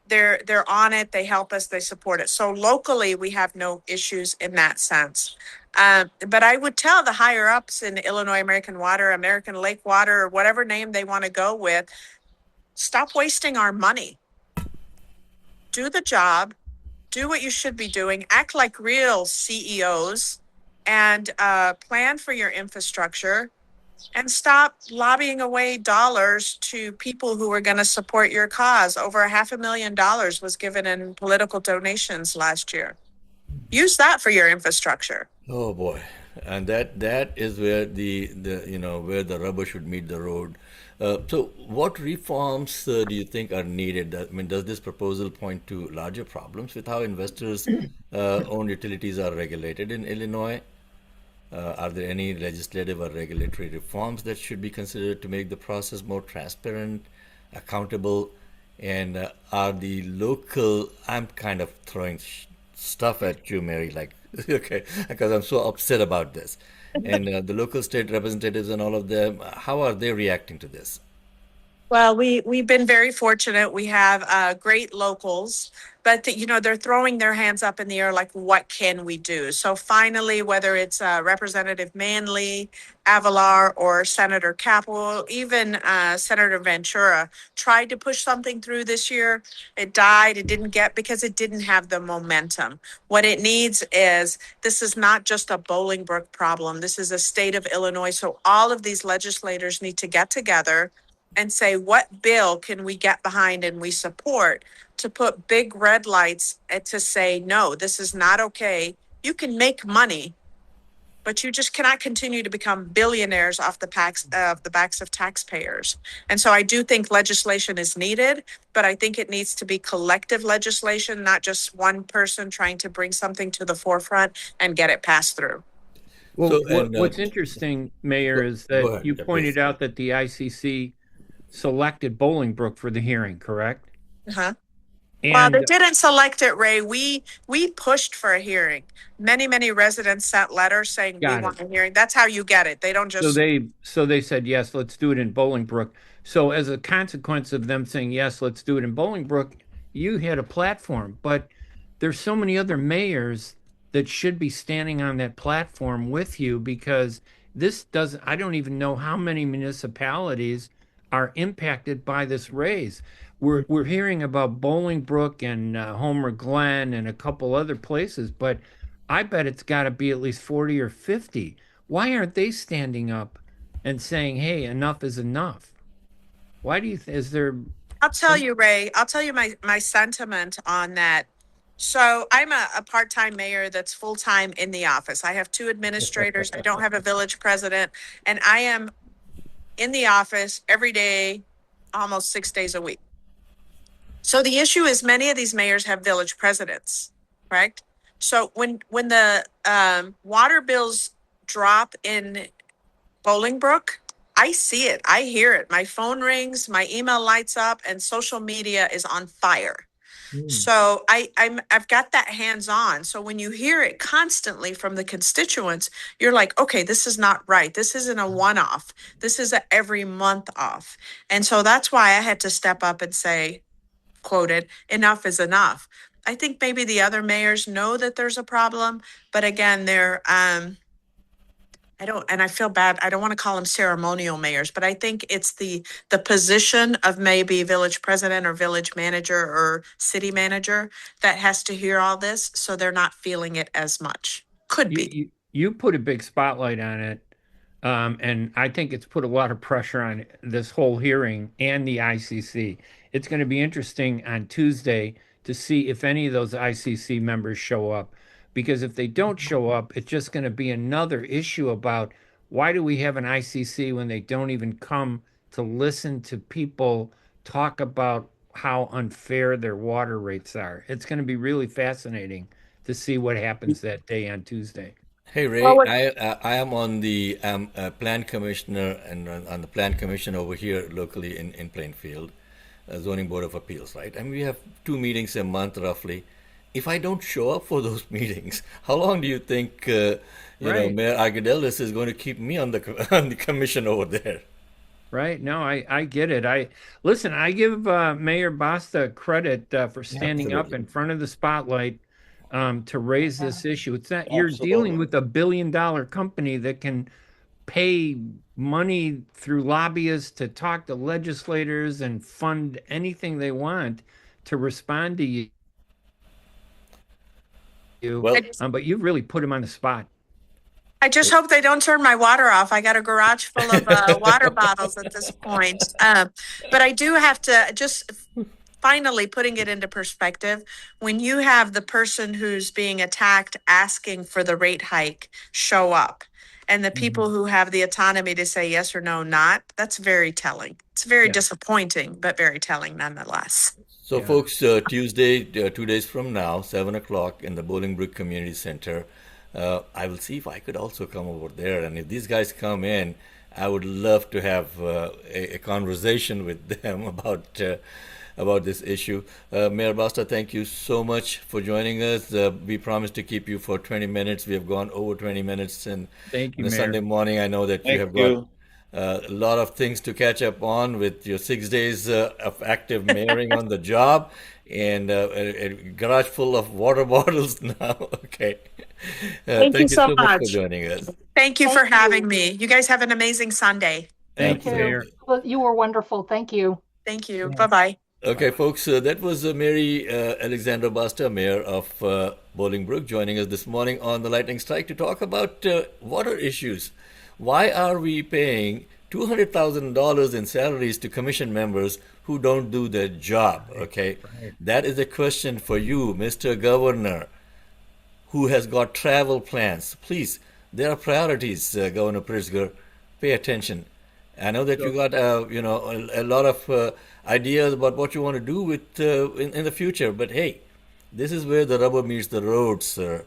Speaker 8: they're on it, they help us, they support it. So locally we have no issues in that sense. But I would tell the higher ups in Illinois American Water, American Lake Water, or whatever name they want to go with, stop wasting our money. Do the job, do what you should be doing, act like real CEOs, and plan for your infrastructure, and stop lobbying away dollars to people who are going to support your cause. Over $500,000 was given in political donations last year. Use that for your infrastructure.
Speaker 2: Oh boy, and that is where where the rubber should meet the road. So, what reforms do you think are needed? I mean, does this proposal point to larger problems with how investors owned utilities are regulated in Illinois? Are there any legislative or regulatory reforms that should be considered to make the process more transparent, accountable, and are the local? I'm kind of throwing stuff at you, Mary, like, okay, because I'm so upset about this. And the local state representatives and all of them, how are they reacting to this?
Speaker 8: Well, we've been very fortunate. We have great locals, but they're throwing their hands up in the air like, what can we do? So finally, whether it's Representative Manley, Avalar, or Senator Capel, even Senator Ventura tried to push something through this year. It died. It didn't get because it didn't have the momentum. What it needs is, this is not just a Bolingbrook problem. This is a state of Illinois. So all of these legislators need to get together and say, what bill can we get behind and we support to put big red lights to say, no, this is not okay. You can make money, but you just cannot continue to become billionaires off the backs of taxpayers. And so I do think legislation is needed, but I think it needs to be collective legislation, not just one person trying to bring something to the forefront and get it passed through.
Speaker 3: Well,
Speaker 2: So, and
Speaker 3: what's interesting, Mayor, is
Speaker 2: go
Speaker 3: that
Speaker 2: ahead,
Speaker 3: you
Speaker 2: yeah,
Speaker 3: pointed
Speaker 2: please.
Speaker 3: out that the ICC selected Bolingbrook for the hearing, correct?
Speaker 8: Uh-huh. Well, they
Speaker 3: And
Speaker 8: didn't select it, Ray. We pushed for a hearing. Many residents sent letters saying we
Speaker 3: got it.
Speaker 8: want a hearing. That's how you get it. They don't
Speaker 3: So
Speaker 8: just.
Speaker 3: they said yes, let's do it in Bolingbrook. So as a consequence of them saying yes, let's do it in Bolingbrook, you had a platform. But there's so many other mayors that should be standing on that platform with you, because this does I don't even know how many municipalities are impacted by this raise. We're hearing about Bolingbrook and Homer Glen and a couple other places, but I bet it's got to be at least 40 or 50. Why aren't they standing up and saying, "Hey, enough is enough"? Why do you is there
Speaker 8: I'll tell
Speaker 3: some
Speaker 8: you, Ray. I'll tell you my sentiment on that. So I'm a part-time mayor that's full-time in the office. I have 2 administrators. I don't have a village president, and I am in the office every day, almost 6 days a week. So the issue is, many of these mayors have village presidents, correct? So when the water bills drop in Bolingbrook, I see it, I hear it. My phone rings, my email lights up, and social media is on fire. So I've got that hands on. So when you hear it constantly from the constituents, you're like, okay, this is not right. This isn't a one off. This is a every month off. And so that's why I had to step up and say, quoted, enough is enough. I think maybe the other mayors know that there's a problem, but again, they're I don't, and I feel bad. I don't want to call them ceremonial mayors, but I think it's the position of maybe village president or village manager or city manager that has to hear all this, so they're not feeling it as much. Could be.
Speaker 3: You put a big spotlight on it, and I think it's put a lot of pressure on this whole hearing and the ICC. It's going to be interesting on Tuesday to see if any of those ICC members show up, because if they don't show up, it's just going to be another issue about why do we have an ICC when they don't even come to listen to people talk about how unfair their water rates are. It's going to be really fascinating to see what happens that day on Tuesday.
Speaker 2: Hey
Speaker 7: Well,
Speaker 2: Ray, I am on the plan commissioner and on the plan commission over here locally in Plainfield, zoning board of appeals, right? And we have 2 meetings a month roughly. If I don't show up for those meetings, how long do you think
Speaker 3: Right.
Speaker 2: Mayor Aguidelis is going to keep me on the on the commission over there?
Speaker 3: Right. No, I get it. I give Mayor Basta credit for standing up
Speaker 2: Absolutely.
Speaker 3: in front of the spotlight to raise this issue. It's not you're dealing
Speaker 4: Absolutely.
Speaker 3: with a $1 billion company that can pay money through lobbyists to talk to legislators and fund anything they want to respond to you.
Speaker 2: Well,
Speaker 3: But you've really put him on the spot.
Speaker 8: I just hope they don't turn my water off. I got a garage full of water bottles at this point. But I do have to just finally putting it into perspective. When you have the person who's being attacked asking for the rate hike show up, and the people who have the autonomy to say yes or no, not, that's very telling. It's very
Speaker 3: Yeah.
Speaker 8: disappointing, but very telling nonetheless.
Speaker 2: so
Speaker 3: Yeah.
Speaker 2: folks, Tuesday, 2 days from now, 7 o'clock in the Bolingbrook Community Center. I will see if I could also come over there. And if these guys come in, I would love to have a conversation with them about this issue. Mayor Basta, thank you so much for joining us. We promised to keep you for 20 minutes. We have gone over 20 minutes, and
Speaker 3: Thank you,
Speaker 2: on a
Speaker 3: Mayor.
Speaker 2: Sunday morning, I know that you have
Speaker 4: Thank
Speaker 2: got
Speaker 4: you.
Speaker 2: a lot of things to catch up on with your 6 days of active mayoring on the job and a garage full of water bottles now. Okay.
Speaker 7: thank you
Speaker 2: Thank you
Speaker 7: so
Speaker 2: so much for
Speaker 7: much.
Speaker 2: joining us.
Speaker 8: Thank you
Speaker 7: Thank
Speaker 8: for
Speaker 7: you.
Speaker 8: having me. You guys have an amazing Sunday.
Speaker 3: Thank you,
Speaker 7: too.
Speaker 3: Mayor.
Speaker 2: Absolutely.
Speaker 7: You were wonderful. Thank you.
Speaker 8: Thank you.
Speaker 5: Yes.
Speaker 8: Bye bye.
Speaker 2: Okay, folks, that was Mary Alexandra Basta, Mayor of Bolingbrook, joining us this morning on the Lightning Strike to talk about water issues. Why are we paying $200,000 in salaries to commission members who don't do their job? Okay, that is a question for you, Mr. Governor, who has got travel plans. Please, there are priorities, Governor Pritzker. Pay attention. I know that you got a lot of ideas about what you want to do with in the future, but hey, this is where the rubber meets the road, sir.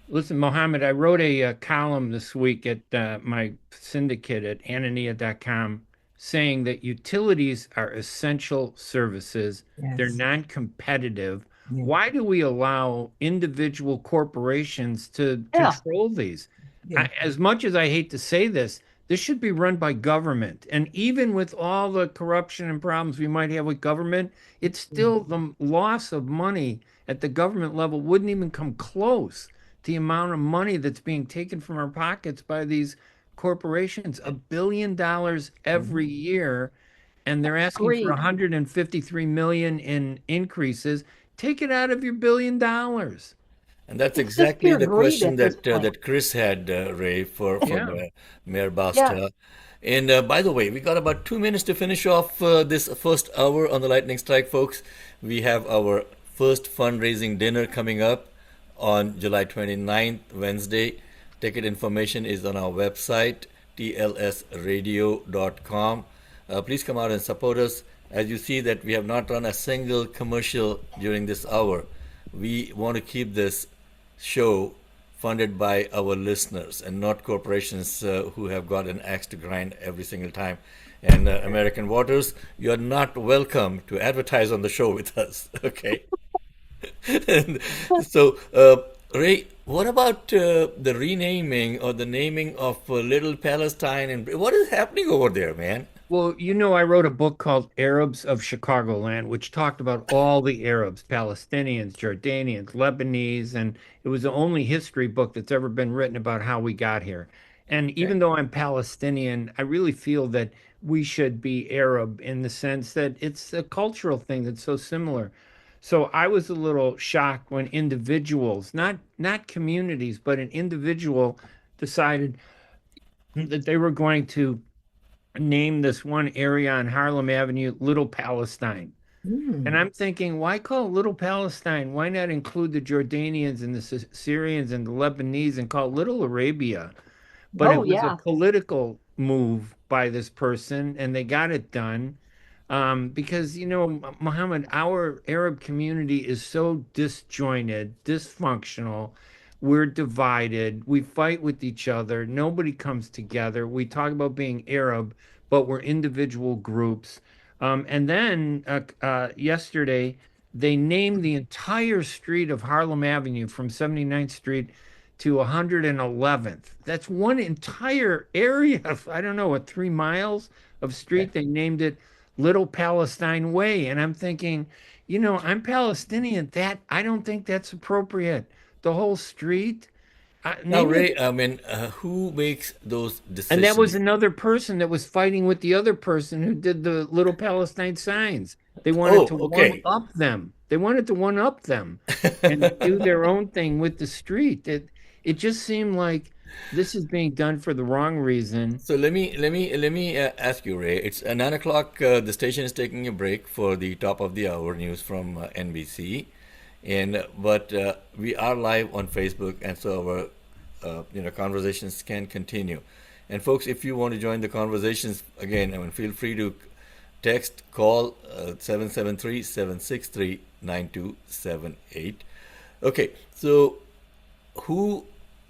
Speaker 3: Listen, Mohammed, I wrote a column this week at my syndicate at Hanania.com saying that utilities are essential services. They're
Speaker 5: Yes.
Speaker 3: non-competitive.
Speaker 5: Yeah.
Speaker 3: Why do we allow individual corporations to
Speaker 7: Yeah.
Speaker 3: control these?
Speaker 5: Yeah.
Speaker 3: As much as I hate to say this should be run by government. And even with all the corruption and problems we might have with government, it's still the loss of money at the government level wouldn't even come close to the amount of money that's being taken from our pockets by these corporations. $1 billion every year, and they're asking for
Speaker 7: Agreed.
Speaker 3: 153 million in increases. Take it out of your $1 billion.
Speaker 2: And that's
Speaker 7: It's just
Speaker 2: exactly
Speaker 7: pure
Speaker 2: the
Speaker 7: greed
Speaker 2: question
Speaker 7: at this
Speaker 2: that
Speaker 7: point.
Speaker 2: that Chris had, Ray, for
Speaker 3: Yeah.
Speaker 2: Mayor
Speaker 7: Yeah.
Speaker 2: Basta. And by the way, we got about 2 minutes to finish off this first hour on the Lightning Strike, folks. We have our first fundraising dinner coming up on July 29th, Wednesday. Ticket information is on our website, tlsradio.com. Please come out and support us. As you see that we have not run a single commercial during this hour. We want to keep this show funded by our listeners and not corporations who have got an axe to grind every single time. And American Waters, you are not welcome to advertise on the show with us. Okay. And so, Ray, what about the renaming or the naming of Little Palestine? And what is happening over there, man?
Speaker 3: Well, I wrote a book called Arabs of Chicagoland, which talked about all the Arabs, Palestinians, Jordanians, Lebanese, and it was the only history book that's ever been written about how we got here. And
Speaker 2: Okay.
Speaker 3: even though I'm Palestinian, I really feel that we should be Arab in the sense that it's a cultural thing that's so similar. So I was a little shocked when individuals, not communities, but an individual decided that they were going to name this one area on Harlem Avenue Little Palestine. And
Speaker 5: Mm.
Speaker 3: I'm thinking, why call it Little Palestine? Why not include the Jordanians and the Syrians and the Lebanese and call it Little Arabia? But
Speaker 7: Oh
Speaker 3: it was a
Speaker 7: yeah.
Speaker 3: political move by this person, and they got it done. Because, Muhammad, our Arab community is so disjointed, dysfunctional. We're divided. We fight with each other. Nobody comes together. We talk about being Arab, but we're individual groups. And then yesterday, they named the entire street of Harlem Avenue from 79th Street to 111th. That's one entire area of, I don't know, what, 3 miles of
Speaker 2: Okay.
Speaker 3: street. They named it Little Palestine Way. And I'm thinking, I'm Palestinian. I don't think that's appropriate. The whole street,
Speaker 2: Now,
Speaker 3: name it.
Speaker 2: Ray, I mean, who makes those
Speaker 3: And that was
Speaker 2: decisions?
Speaker 3: another person that was fighting with the other person who did the Little Palestine signs. They wanted
Speaker 2: Oh,
Speaker 3: to one
Speaker 2: okay.
Speaker 3: up them. They wanted to one up them and do their own thing with the street. It just seemed like this is being done for the wrong reason.
Speaker 2: So let me ask you, Ray. It's 9 o'clock. The station is taking a break for the top of the hour news from NBC, and but we are live on Facebook, and so our conversations can continue. And folks, if you want to join the conversations again, I mean, feel free to text, call 773-763-9278. Okay, so who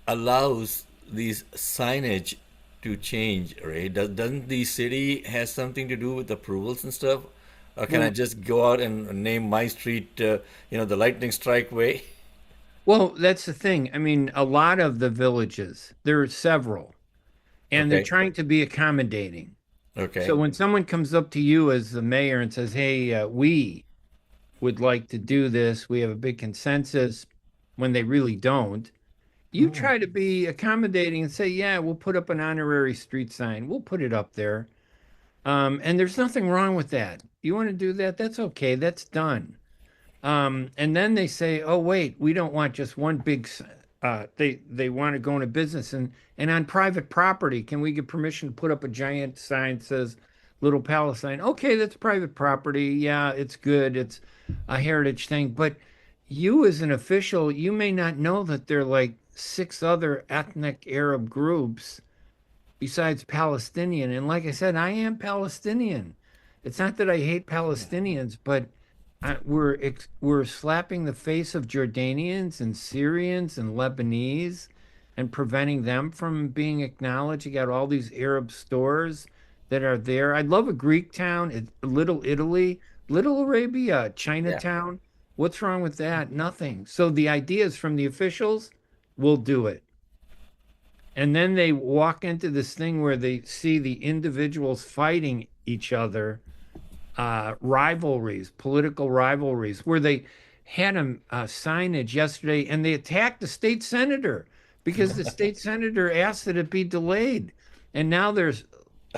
Speaker 2: allows these signage to change, Ray? Doesn't the city has something to do with approvals and stuff? Or can I
Speaker 3: Well,
Speaker 2: just go out and name my street, the Lightning Strike Way?
Speaker 3: well, that's the thing. I mean, a lot of the villages, there are several, and they're
Speaker 2: Okay,
Speaker 3: trying to be accommodating. So
Speaker 2: okay.
Speaker 3: when someone comes up to you as the mayor and says, "Hey, we would like to do this. We have a big consensus," when they really don't, you
Speaker 5: Oh.
Speaker 3: try to be accommodating and say, "Yeah, we'll put up an honorary street sign. We'll put it up there." And there's nothing wrong with that. You want to do that? That's okay. That's done. And then they say, "Oh, wait, we don't want just one big." They want to go into business and on private property. Can we get permission to put up a giant sign that says "Little Palestine"? Okay, that's private property. Yeah, it's good. It's a heritage thing. But you, as an official, you may not know that there are like six other ethnic Arab groups besides Palestinian. And like I said, I am Palestinian. It's not that I hate Palestinians, but we're slapping the face of Jordanians and Syrians and Lebanese and preventing them from being acknowledged. You got all these Arab stores that are there. I'd love a Greek town, Little Italy, Little Arabia,
Speaker 2: Yeah.
Speaker 3: Chinatown. What's wrong with that? Nothing. So the ideas from the officials, will do it. And then they walk into this thing where they see the individuals fighting each other, rivalries, political rivalries, where they had a signage yesterday and they attacked the state senator because the state senator asked that it be delayed. And now there's,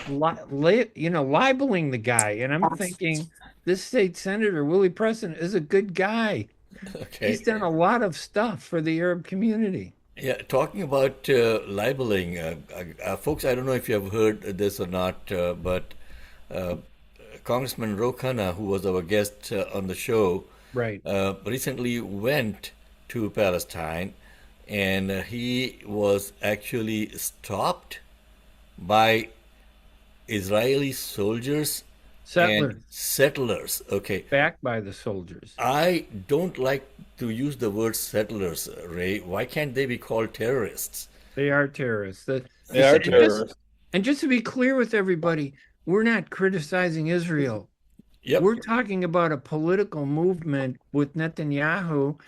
Speaker 3: libeling the guy. And I'm thinking, this state senator, Willie Preston, is a good guy. He's
Speaker 2: Okay.
Speaker 3: done a lot of stuff for the Arab community.
Speaker 2: Yeah, talking about libeling, folks, I don't know if you have heard this or not, but uh, Congressman Ro Khanna, who was our guest on the show,
Speaker 3: Right.
Speaker 2: recently went to Palestine, and he was actually stopped by Israeli soldiers and
Speaker 3: Settlers,
Speaker 2: settlers. Okay,
Speaker 3: backed by the soldiers.
Speaker 2: I don't like to use the word settlers, Ray. Why can't they be called terrorists?
Speaker 3: They are terrorists.
Speaker 4: They are
Speaker 3: And just
Speaker 4: terrorists.
Speaker 3: to be clear with everybody, we're not criticizing Israel.
Speaker 2: Yep.
Speaker 3: We're talking about a political movement with Netanyahu,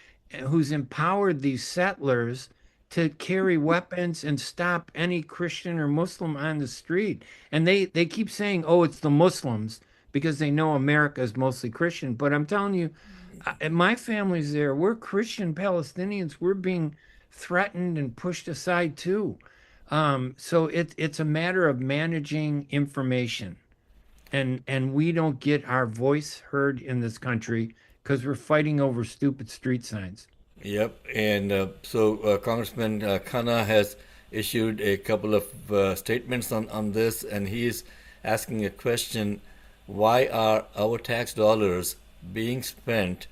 Speaker 3: who's empowered these settlers to carry weapons and stop any Christian or Muslim on the street. And they keep saying, "Oh, it's the Muslims," because they know America is mostly Christian. But I'm telling you, my family's there. We're Christian Palestinians. We're being threatened and pushed aside too. So it's a matter of managing information, and we don't get our voice heard in this country because we're fighting over stupid street signs.
Speaker 2: Yep. And Congressman Khanna has issued a couple of statements on this, and he is asking a question: why are our tax dollars being spent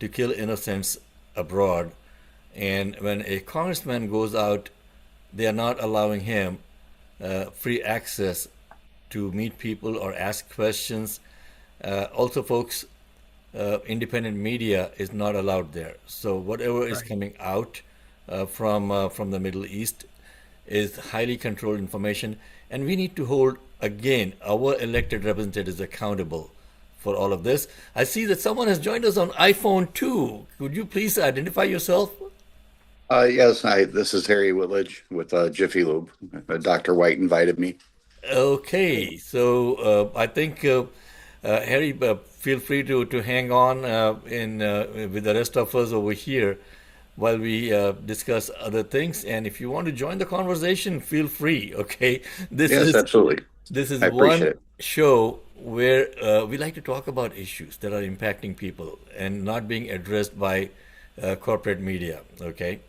Speaker 2: to kill innocents abroad? And when a congressman goes out, they are not allowing him free access to meet people or ask questions. Also, folks, independent media is not allowed there. So whatever is coming out from the Middle East is highly controlled information, and we need to hold again our elected representatives accountable for all of this. I see that someone has joined us on iPhone too. Could you please identify yourself?
Speaker 9: Yes, this is Harry Whitledge with Jiffy Lube. Dr. White invited me.
Speaker 2: Okay, so I think Harry, feel free to hang on with the rest of us over here while we discuss other things. And if you want to join the conversation, feel free. Okay,
Speaker 9: Yes, absolutely.
Speaker 2: this is
Speaker 9: I appreciate
Speaker 2: one
Speaker 9: it.
Speaker 2: show where we like to talk about issues that are impacting people and not being addressed by corporate media. Okay.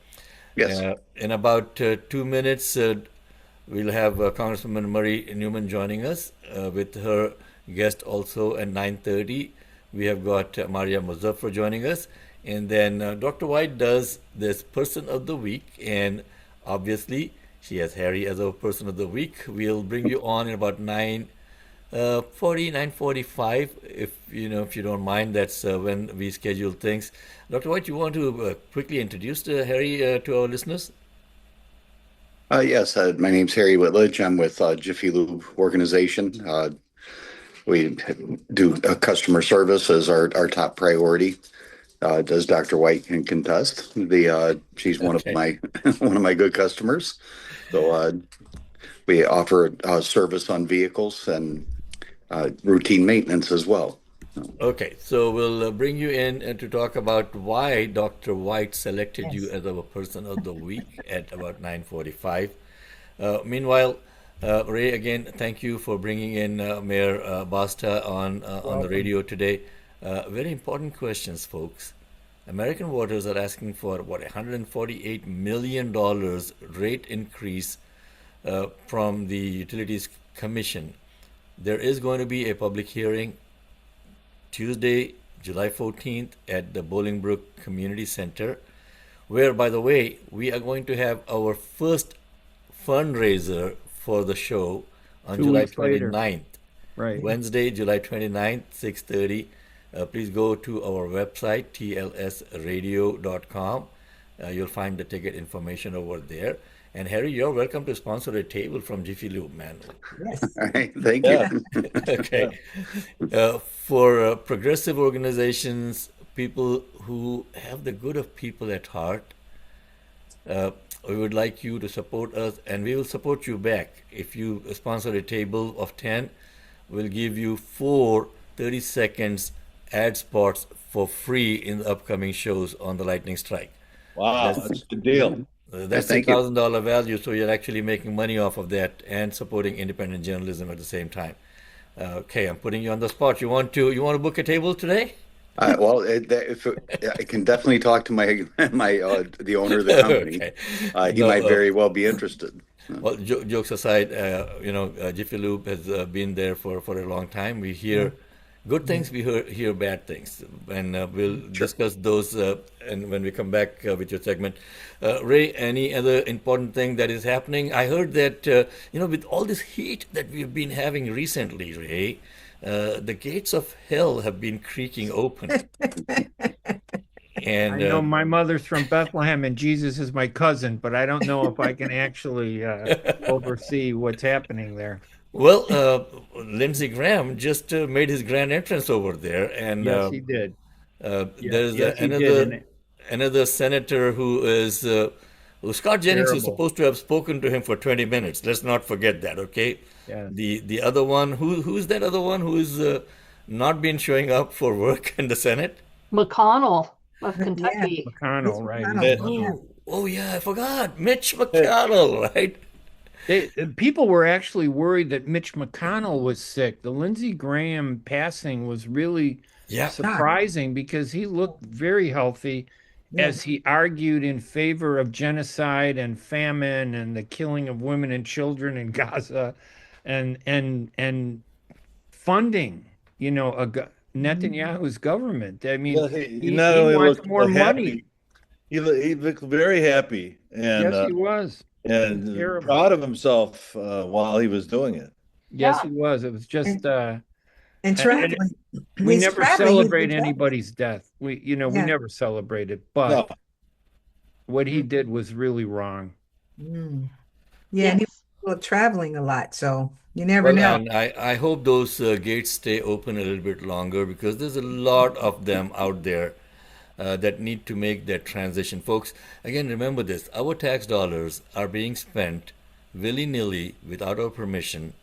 Speaker 9: Yes.
Speaker 2: In about 2 minutes, we'll have Congresswoman Marie Newman joining us with her guest also at 9:30. We have got Maria Muzaffar joining us. And then Dr. White does this Person of the Week. And obviously, she has Harry as our Person of the Week. We'll bring you on in about 9:45, if you don't mind. That's when we schedule things. Dr. White, you want to quickly introduce Harry to our listeners?
Speaker 9: Yes, my name's Harry Whitledge. I'm with Jiffy Lube organization. We do customer service as our top priority. Does Dr. White can contest. She's one of my one of my good customers. So we offer service on vehicles and routine maintenance as well.
Speaker 2: Okay, so we'll bring you in to talk about why Dr. White selected you as our Person of the Week at about 9:45. Meanwhile, Ray, again, thank you for bringing in Mayor Basta on the radio today. Very important questions, folks. American voters are asking for what, $148 million rate increase from the Utilities Commission. There is going to be a public hearing Tuesday, July 14th at the Bolingbrook Community Center, where, by the way, we are going to have our first fundraiser for the show on July 29th.
Speaker 3: Right.
Speaker 2: Wednesday, July 29th, 6:30. Please go to our website, tlsradio.com. You'll find the ticket information over there. And Harry, you're welcome to sponsor a table from Jiffy Lube, man.
Speaker 5: Yes.
Speaker 9: All right, thank you.
Speaker 2: Okay. For progressive organizations, people who have the good of people at heart, we would like you to support us, and we will support you back. If you sponsor a table of 10, we'll give you 4 30 seconds ad spots for free in the upcoming shows on the Lightning Strike.
Speaker 4: Wow, that's a good deal.
Speaker 2: That's
Speaker 9: Thank you.
Speaker 2: $1,000 value, so you're actually making money off of that and supporting independent journalism at the same time. Okay, I'm putting you on the spot. You want to book a table today?
Speaker 9: Well, I can definitely talk to my the owner of the company.
Speaker 2: Okay.
Speaker 9: He might very well be interested.
Speaker 2: Well, jokes aside, Jiffy Lube has been there for a long time. We hear good things, we hear bad things, and we'll discuss those and when we come back with your segment. Ray, any other important thing that is happening? I heard that with all this heat that we've been having recently, Ray, the gates of hell have been creaking open. And
Speaker 3: I know my mother's from Bethlehem and Jesus is my cousin, but I don't know if I can actually oversee what's happening there.
Speaker 2: well, Lindsey Graham just made his grand entrance over there, and
Speaker 3: Yes, he did.
Speaker 2: there's
Speaker 3: Yes, he did.
Speaker 2: another senator who is Well, Scott Jennings is
Speaker 3: Terrible.
Speaker 2: supposed to have spoken to him for 20 minutes. Let's not forget that, okay?
Speaker 3: Yeah.
Speaker 2: The other one, who's that other one who is not been showing up for work in the Senate?
Speaker 7: McConnell of
Speaker 5: Yeah,
Speaker 7: Kentucky.
Speaker 5: Mitch
Speaker 3: McConnell, right?
Speaker 5: McConnell. Yeah.
Speaker 2: Oh yeah, I forgot. Mitch McConnell, right?
Speaker 3: People were actually worried that Mitch McConnell was sick. The Lindsey Graham passing was really
Speaker 2: Yeah.
Speaker 5: Shock.
Speaker 3: surprising because he looked very healthy
Speaker 5: Yeah.
Speaker 3: as he argued in favor of genocide and famine and the killing of women and children in Gaza and funding, Netanyahu's government. I mean,
Speaker 4: Yeah, he not
Speaker 3: he
Speaker 4: only
Speaker 3: wants
Speaker 4: looked
Speaker 3: more money.
Speaker 4: happy, he looked very happy
Speaker 3: Yes, he was.
Speaker 4: and
Speaker 3: Terrible.
Speaker 4: proud of himself while he was doing it.
Speaker 3: Yes,
Speaker 7: Yeah.
Speaker 3: he was. It was just
Speaker 5: And
Speaker 3: and
Speaker 5: traveling.
Speaker 3: we
Speaker 5: He's
Speaker 3: never
Speaker 5: traveling. He's been
Speaker 3: celebrate
Speaker 5: traveling.
Speaker 3: anybody's death. We
Speaker 5: Yeah.
Speaker 3: never celebrate it,
Speaker 4: No,
Speaker 3: but what he did was really wrong.
Speaker 5: Mm. Yeah, and he
Speaker 7: Yes.
Speaker 5: was traveling a lot, so you never
Speaker 2: Well,
Speaker 5: know.
Speaker 2: and I hope those gates stay open a little bit longer because there's a lot of them out there that need to make that transition. Folks, again, remember this: our tax dollars are being spent willy-nilly without our permission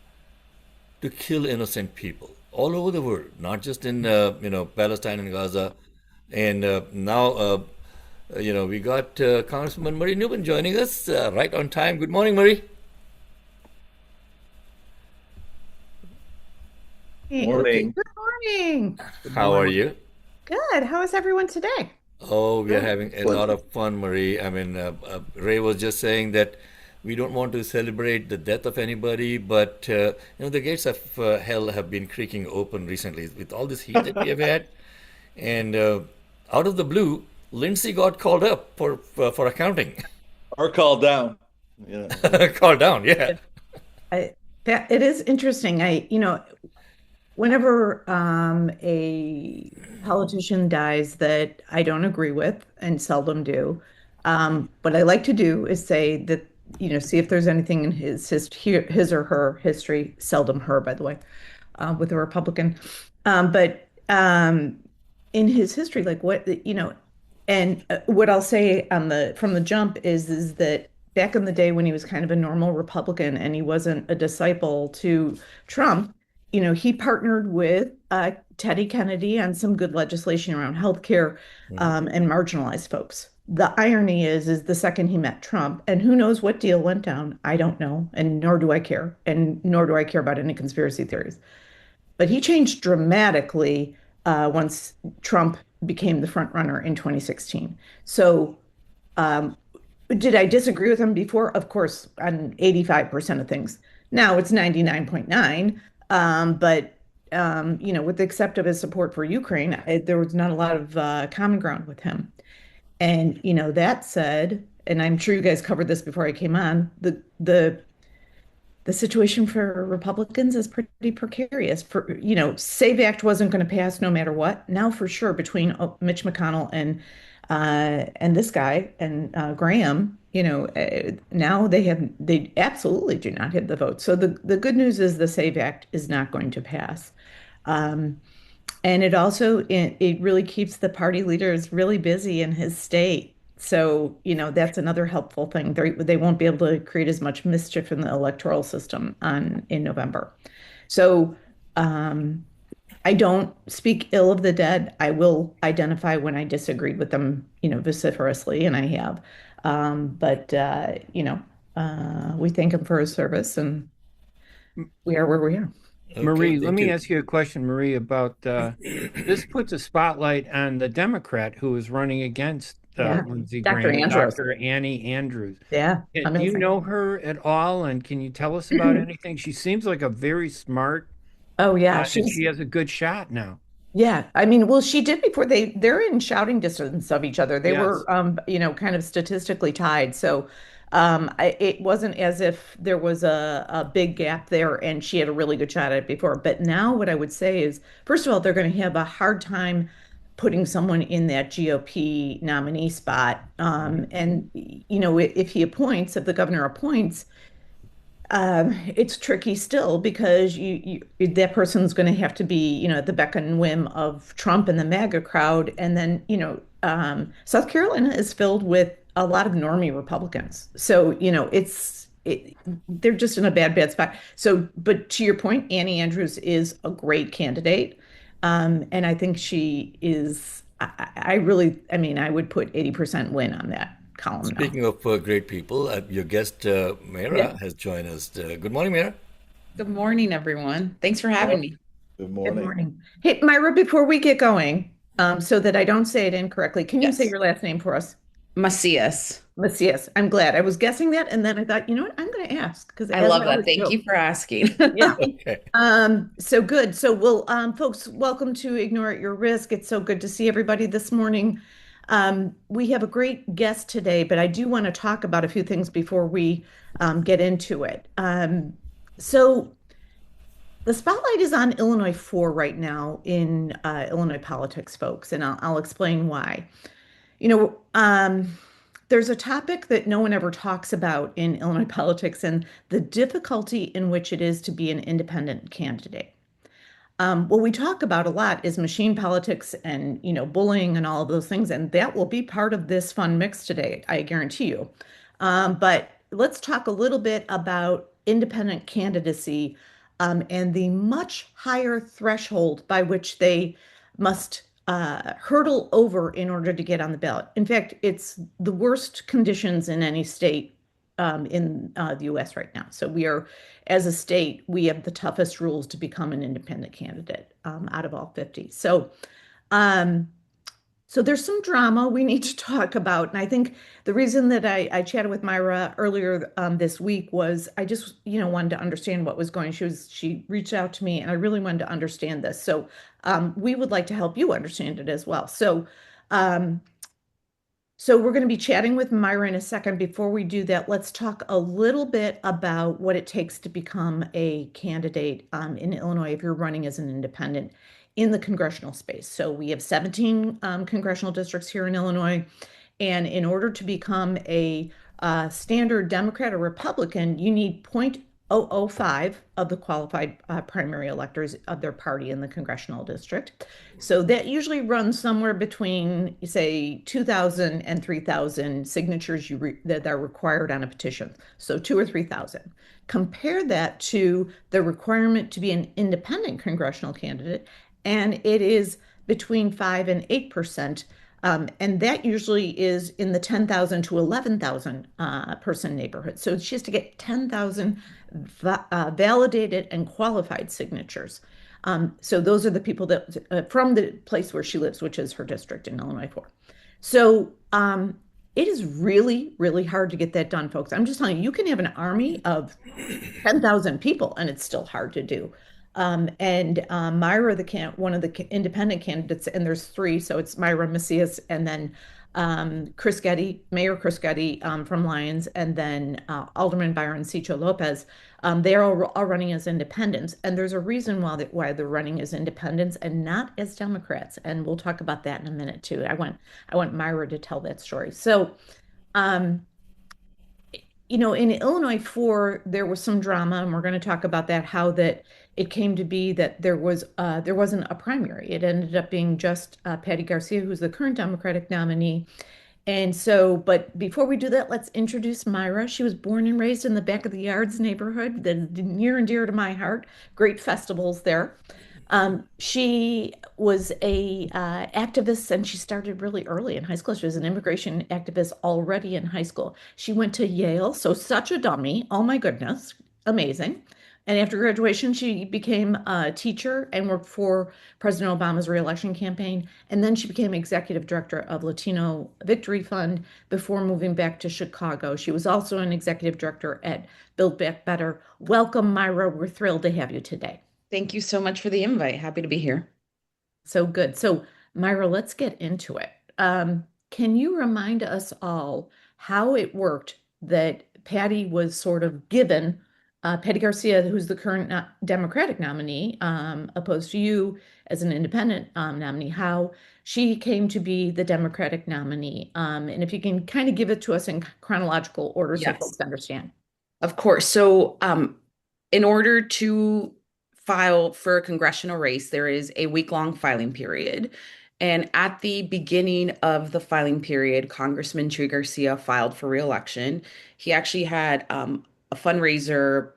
Speaker 2: to kill innocent people all over the world, not just in Palestine and Gaza. And now, we got Congresswoman Marie Newman joining us right on time. Good morning, Marie.
Speaker 4: morning.
Speaker 10: Good morning.
Speaker 3: Good
Speaker 2: How are
Speaker 3: morning.
Speaker 2: you?
Speaker 10: Good. How is everyone today?
Speaker 2: Oh, we are
Speaker 3: Good.
Speaker 2: having a lot of fun, Marie. I mean, Ray was just saying that we don't want to celebrate the death of anybody, but the gates of hell have been creaking open recently with all this heat that we have had, and out of the blue, Lindsay got called up for accounting,
Speaker 4: Or called down. Yeah.
Speaker 2: called down. Yeah.
Speaker 10: It is interesting. Whenever a politician dies that I don't agree with, and seldom do, what I like to do is say that, see if there's anything in his or her history, seldom her, by the way, with a Republican, but in his history, like and what I'll say from the jump is that back in the day when he was kind of a normal Republican and he wasn't a disciple to Trump, he partnered with Teddy Kennedy on some good legislation around healthcare and marginalized folks. The irony is the second he met Trump, and who knows what deal went down, I don't know, and nor do I care, and nor do I care about any conspiracy theories. But he changed dramatically once Trump became the front runner in 2016. So, um, did I disagree with him before? Of course, on 85% of things. Now it's 99.9. But with the except of his support for Ukraine, there was not a lot of common ground with him. And that said, and I'm sure you guys covered this before I came on, the situation for Republicans is pretty precarious. Save Act wasn't going to pass no matter what. Now, for sure, between Mitch McConnell and this guy and Graham, now they absolutely do not have the vote. So the good news is the Save Act is not going to pass. And it really keeps the party leaders really busy in his state. So, that's another helpful thing. They won't be able to create as much mischief in the electoral system in November. So, I don't speak ill of the dead. I will identify when I disagreed with them, vociferously, and I have. We thank him for his service, and we are where we are.
Speaker 3: Marie, let
Speaker 2: Thank
Speaker 3: me
Speaker 2: you.
Speaker 3: ask you a question, Marie, about this puts a spotlight on the Democrat who is running against
Speaker 10: Yeah.
Speaker 3: Lindsey
Speaker 10: Dr.
Speaker 3: Graham,
Speaker 10: Andrews.
Speaker 3: Dr. Annie Andrews.
Speaker 10: Yeah,
Speaker 3: Do you
Speaker 10: amazing.
Speaker 3: know her at all? And can you tell us about anything? She seems like a very smart,
Speaker 10: Oh yeah,
Speaker 3: and
Speaker 10: she's
Speaker 3: she has a good shot now.
Speaker 10: yeah. I mean, well, she did before they're in shouting distance of each other. They
Speaker 3: Yes.
Speaker 10: were kind of statistically tied. So it wasn't as if there was a big gap there and she had a really good shot at it before. But now what I would say is, first of all, they're going to have a hard time putting someone in that GOP nominee spot. And if the governor appoints, it's tricky still because that person's going to have to be, at the beck and whim of Trump and the MAGA crowd. And then, South Carolina is filled with a lot of normie Republicans. So, they're just in a bad spot. So, but to your point, Annie Andrews is a great candidate. And I think she is, I really, I mean, I would put 80% win on that column now.
Speaker 2: Speaking of great people, your guest,
Speaker 11: Yeah.
Speaker 2: Mera, has joined us. Good morning, Mera.
Speaker 11: Good morning, everyone. Thanks for having me.
Speaker 4: Good
Speaker 10: Good
Speaker 4: morning.
Speaker 10: morning. Hey, Myra, before we get going, so that I don't say it incorrectly, can you say
Speaker 11: Yes.
Speaker 10: your last name for us?
Speaker 11: Macias.
Speaker 10: Macias. I'm glad. I was guessing that, and then I thought, you know what? I'm going to ask because
Speaker 11: I
Speaker 10: as
Speaker 11: love
Speaker 10: I
Speaker 11: that.
Speaker 10: always
Speaker 11: Thank
Speaker 10: do.
Speaker 11: you for asking.
Speaker 10: Yeah.
Speaker 2: Okay.
Speaker 10: So good. So we'll, folks, welcome to Ignore at Your Risk. It's so good to see everybody this morning. We have a great guest today, but I do want to talk about a few things before we get into it. So the spotlight is on Illinois 4 right now in Illinois politics, folks, and I'll explain why. You know, there's a topic that no one ever talks about in Illinois politics and the difficulty in which it is to be an independent candidate. What we talk about a lot is machine politics and, bullying and all of those things, and that will be part of this fun mix today, I guarantee you. But let's talk a little bit about independent candidacy, and the much higher threshold by which they must hurdle over in order to get on the ballot. In fact, it's the worst conditions in any state in the US right now. So as a state, we have the toughest rules to become an independent candidate out of all 50. Um, so there's some drama we need to talk about. And I think the reason that I chatted with Myra earlier this week was I just, wanted to understand what was going. She reached out to me and I really wanted to understand this. So we would like to help you understand it as well. So we're going to be chatting with Myra in a second. Before we do that, let's talk a little bit about what it takes to become a candidate in Illinois if you're running as an independent in the congressional space. So we have 17 congressional districts here in Illinois. And in order to become a standard Democrat or Republican, you need 0.005 of the qualified primary electors of their party in the congressional district. So that usually runs somewhere between, say, 2,000 and 3,000 signatures that are required on a petition. So 2 or 3,000. Compare that to the requirement to be an independent congressional candidate, and it is between 5 and 8%. And that usually is in the 10,000 to 11,000 person neighborhood. So she has to get 10,000 validated and qualified signatures. So those are the people that from the place where she lives, which is her district in Illinois 4. So it is really, really hard to get that done, folks. I'm just telling you, you can have an army of 10,000 people and it's still hard to do. And Myra, one of the independent candidates, and there's 3, so it's Myra Macias, and then Chris Getty, Mayor Chris Getty from Lyons, and then Alderman Byron Cicho Lopez. They're all running as independents, and there's a reason why they're running as independents and not as Democrats, and we'll talk about that in a minute too. I want Myra to tell that story. So, in Illinois 4, there was some drama, and we're going to talk about that, how that it came to be that there wasn't a primary. It ended up being just Patty Garcia, who's the current Democratic nominee. And so, but before we do that, let's introduce Myra. She was born and raised in the Back of the Yards neighborhood, that is near and dear to my heart. Great festivals there. She was a activist, and she started really early in high school. She was an immigration activist already in high school. She went to Yale, so such a dummy. Oh my goodness, amazing. And after graduation, she became a teacher and worked for President Obama's reelection campaign. And then she became executive director of Latino Victory Fund before moving back to Chicago. She was also an executive director at Build Back Better. Welcome, Myra. We're thrilled to have you today.
Speaker 11: Thank you so much for the invite. Happy to be here.
Speaker 10: So good. So, Myra, let's get into it. Can you remind us all how it worked that Patty was sort of given, Patty Garcia, who's the current Democratic nominee, opposed to you as an independent nominee, how she came to be the Democratic nominee? And if you can kind of give it to us in chronological order so
Speaker 11: Yes.
Speaker 10: folks understand.
Speaker 11: Of course. So, in order to file for a congressional race, there is a week-long filing period. And at the beginning of the filing period, Congressman Chuy Garcia filed for reelection. He actually had a fundraiser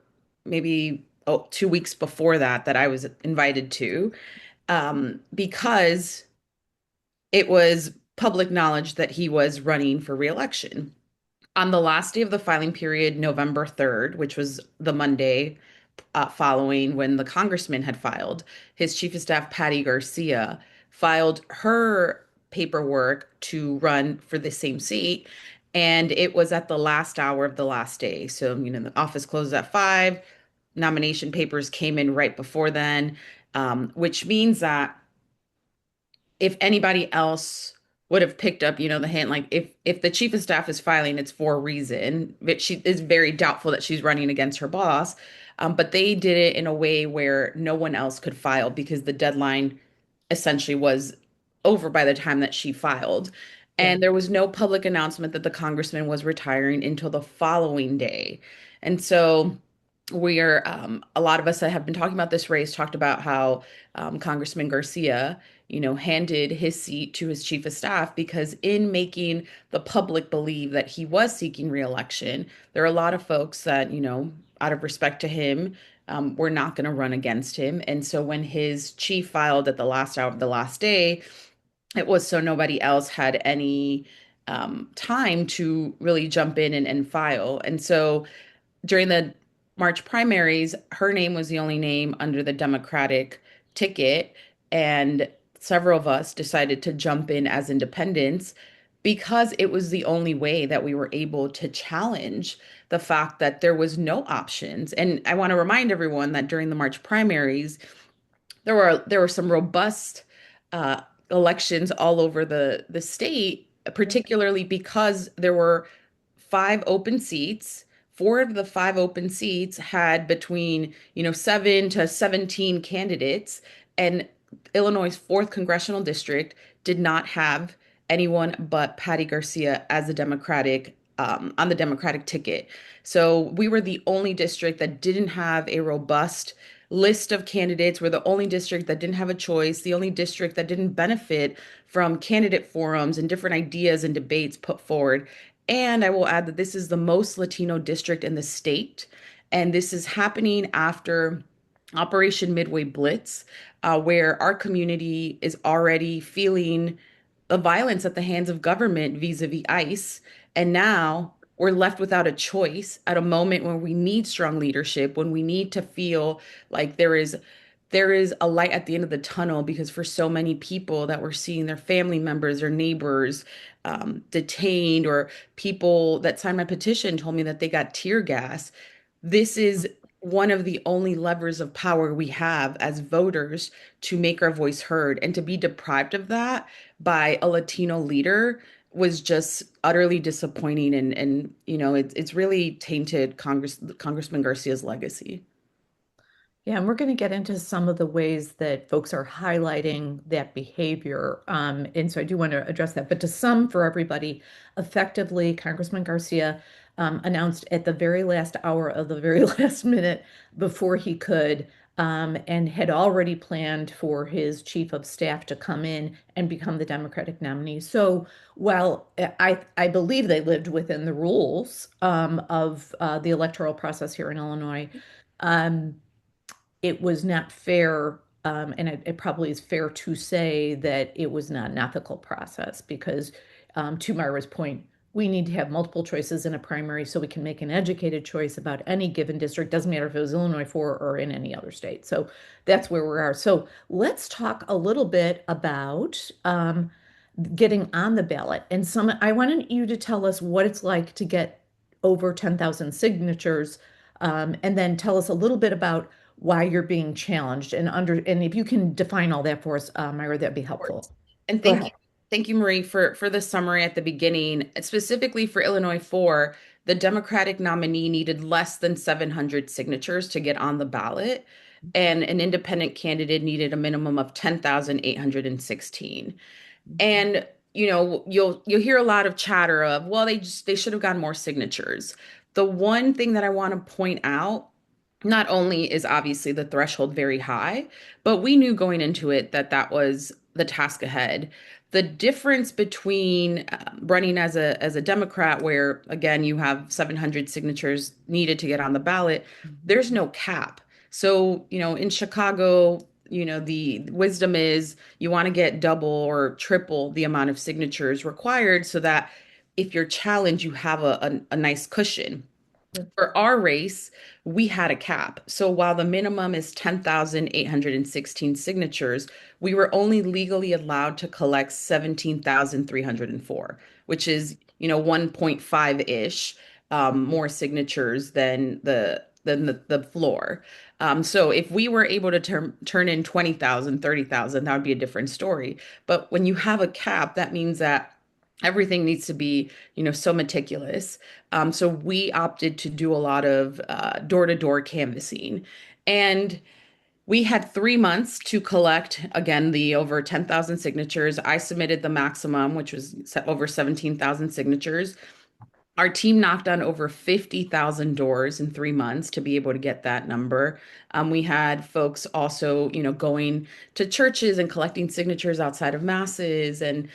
Speaker 11: maybe 2 weeks before that I was invited to, because it was public knowledge that he was running for reelection. On the last day of the filing period, November 3rd, which was the Monday following when the congressman had filed, his chief of staff, Patty Garcia, filed her paperwork to run for the same seat. And it was at the last hour of the last day. So, the office closes at 5. Nomination papers came in right before then, which means that if anybody else would have picked up, the hint, like if the chief of staff is filing, it's for a reason. But she is very doubtful that she's running against her boss. But they did it in a way where no one else could file because the deadline essentially was over by the time that she filed.
Speaker 5: Yeah.
Speaker 11: And there was no public announcement that the congressman was retiring until the following day. And so we're a lot of us that have been talking about this race talked about how Congressman Garcia, handed his seat to his chief of staff because in making the public believe that he was seeking reelection, there are a lot of folks that, out of respect to him, were not going to run against him. And so when his chief filed at the last hour of the last day, it was so nobody else had any time to really jump in and file. And so during the March primaries, her name was the only name under the Democratic ticket. And several of us decided to jump in as independents because it was the only way that we were able to challenge the fact that there was no options. And I want to remind everyone that during the March primaries, there were some robust uh, elections all over the state, particularly because there were 5 open seats. 4 of the 5 open seats had between 7 to 17 candidates, and Illinois' fourth congressional district did not have anyone but Patty Garcia as a Democratic on the Democratic ticket. So we were the only district that didn't have a robust list of candidates. We're the only district that didn't have a choice, the only district that didn't benefit from candidate forums and different ideas and debates put forward. And I will add that this is the most Latino district in the state. And this is happening after Operation Midway Blitz, where our community is already feeling the violence at the hands of government vis-a-vis ICE. And now we're left without a choice at a moment when we need strong leadership, when we need to feel like there is a light at the end of the tunnel, because for so many people that were seeing their family members or neighbors detained, or people that signed my petition told me that they got tear gas. This is one of the only levers of power we have as voters to make our voice heard, and to be deprived of that by a Latino leader was just utterly disappointing, and it's really tainted Congressman Garcia's legacy.
Speaker 10: Yeah, and we're going to get into some of the ways that folks are highlighting that behavior. And so I do want to address that. But to sum for everybody, effectively, Congressman Garcia announced at the very last hour of the very last minute before he could, and had already planned for his chief of staff to come in and become the Democratic nominee. So while I believe they lived within the rules of the electoral process here in Illinois, um, it was not fair, and it probably is fair to say that it was not an ethical process because, to Myra's point, we need to have multiple choices in a primary so we can make an educated choice about any given district. Doesn't matter if it was Illinois 4 or in any other state. So that's where we are. So let's talk a little bit about getting on the ballot. And I wanted you to tell us what it's like to get over 10,000 signatures, and then tell us a little bit about why you're being challenged, and if you can define all that for us, Myra, that'd be helpful.
Speaker 11: And
Speaker 10: Go
Speaker 11: thank
Speaker 10: ahead.
Speaker 11: you, Marie, for the summary at the beginning. Specifically for Illinois 4, the Democratic nominee needed less than 700 signatures to get on the ballot, and an independent candidate needed a minimum of 10,816. And you'll hear a lot of chatter of, well, they should have gotten more signatures. The one thing that I want to point out, not only is obviously the threshold very high, but we knew going into it that that was the task ahead. The difference between running as a Democrat, where again you have 700 signatures needed to get on the ballot, there's no cap. So, in Chicago, the wisdom is you want to get double or triple the amount of signatures required so that if you're challenged, you have a nice cushion. For our race, we had a cap. So while the minimum is 10,816 signatures, we were only legally allowed to collect 17,304, which is, 1.5-ish more signatures than the floor. So if we were able to turn in 20,000, 30,000, that would be a different story. But when you have a cap, that means that everything needs to be, so meticulous. So we opted to do a lot of door-to-door canvassing. And we had 3 months to collect, again, the over 10,000 signatures. I submitted the maximum, which was over 17,000 signatures. Our team knocked on over 50,000 doors in 3 months to be able to get that number. We had folks also, going to churches and collecting signatures outside of masses and,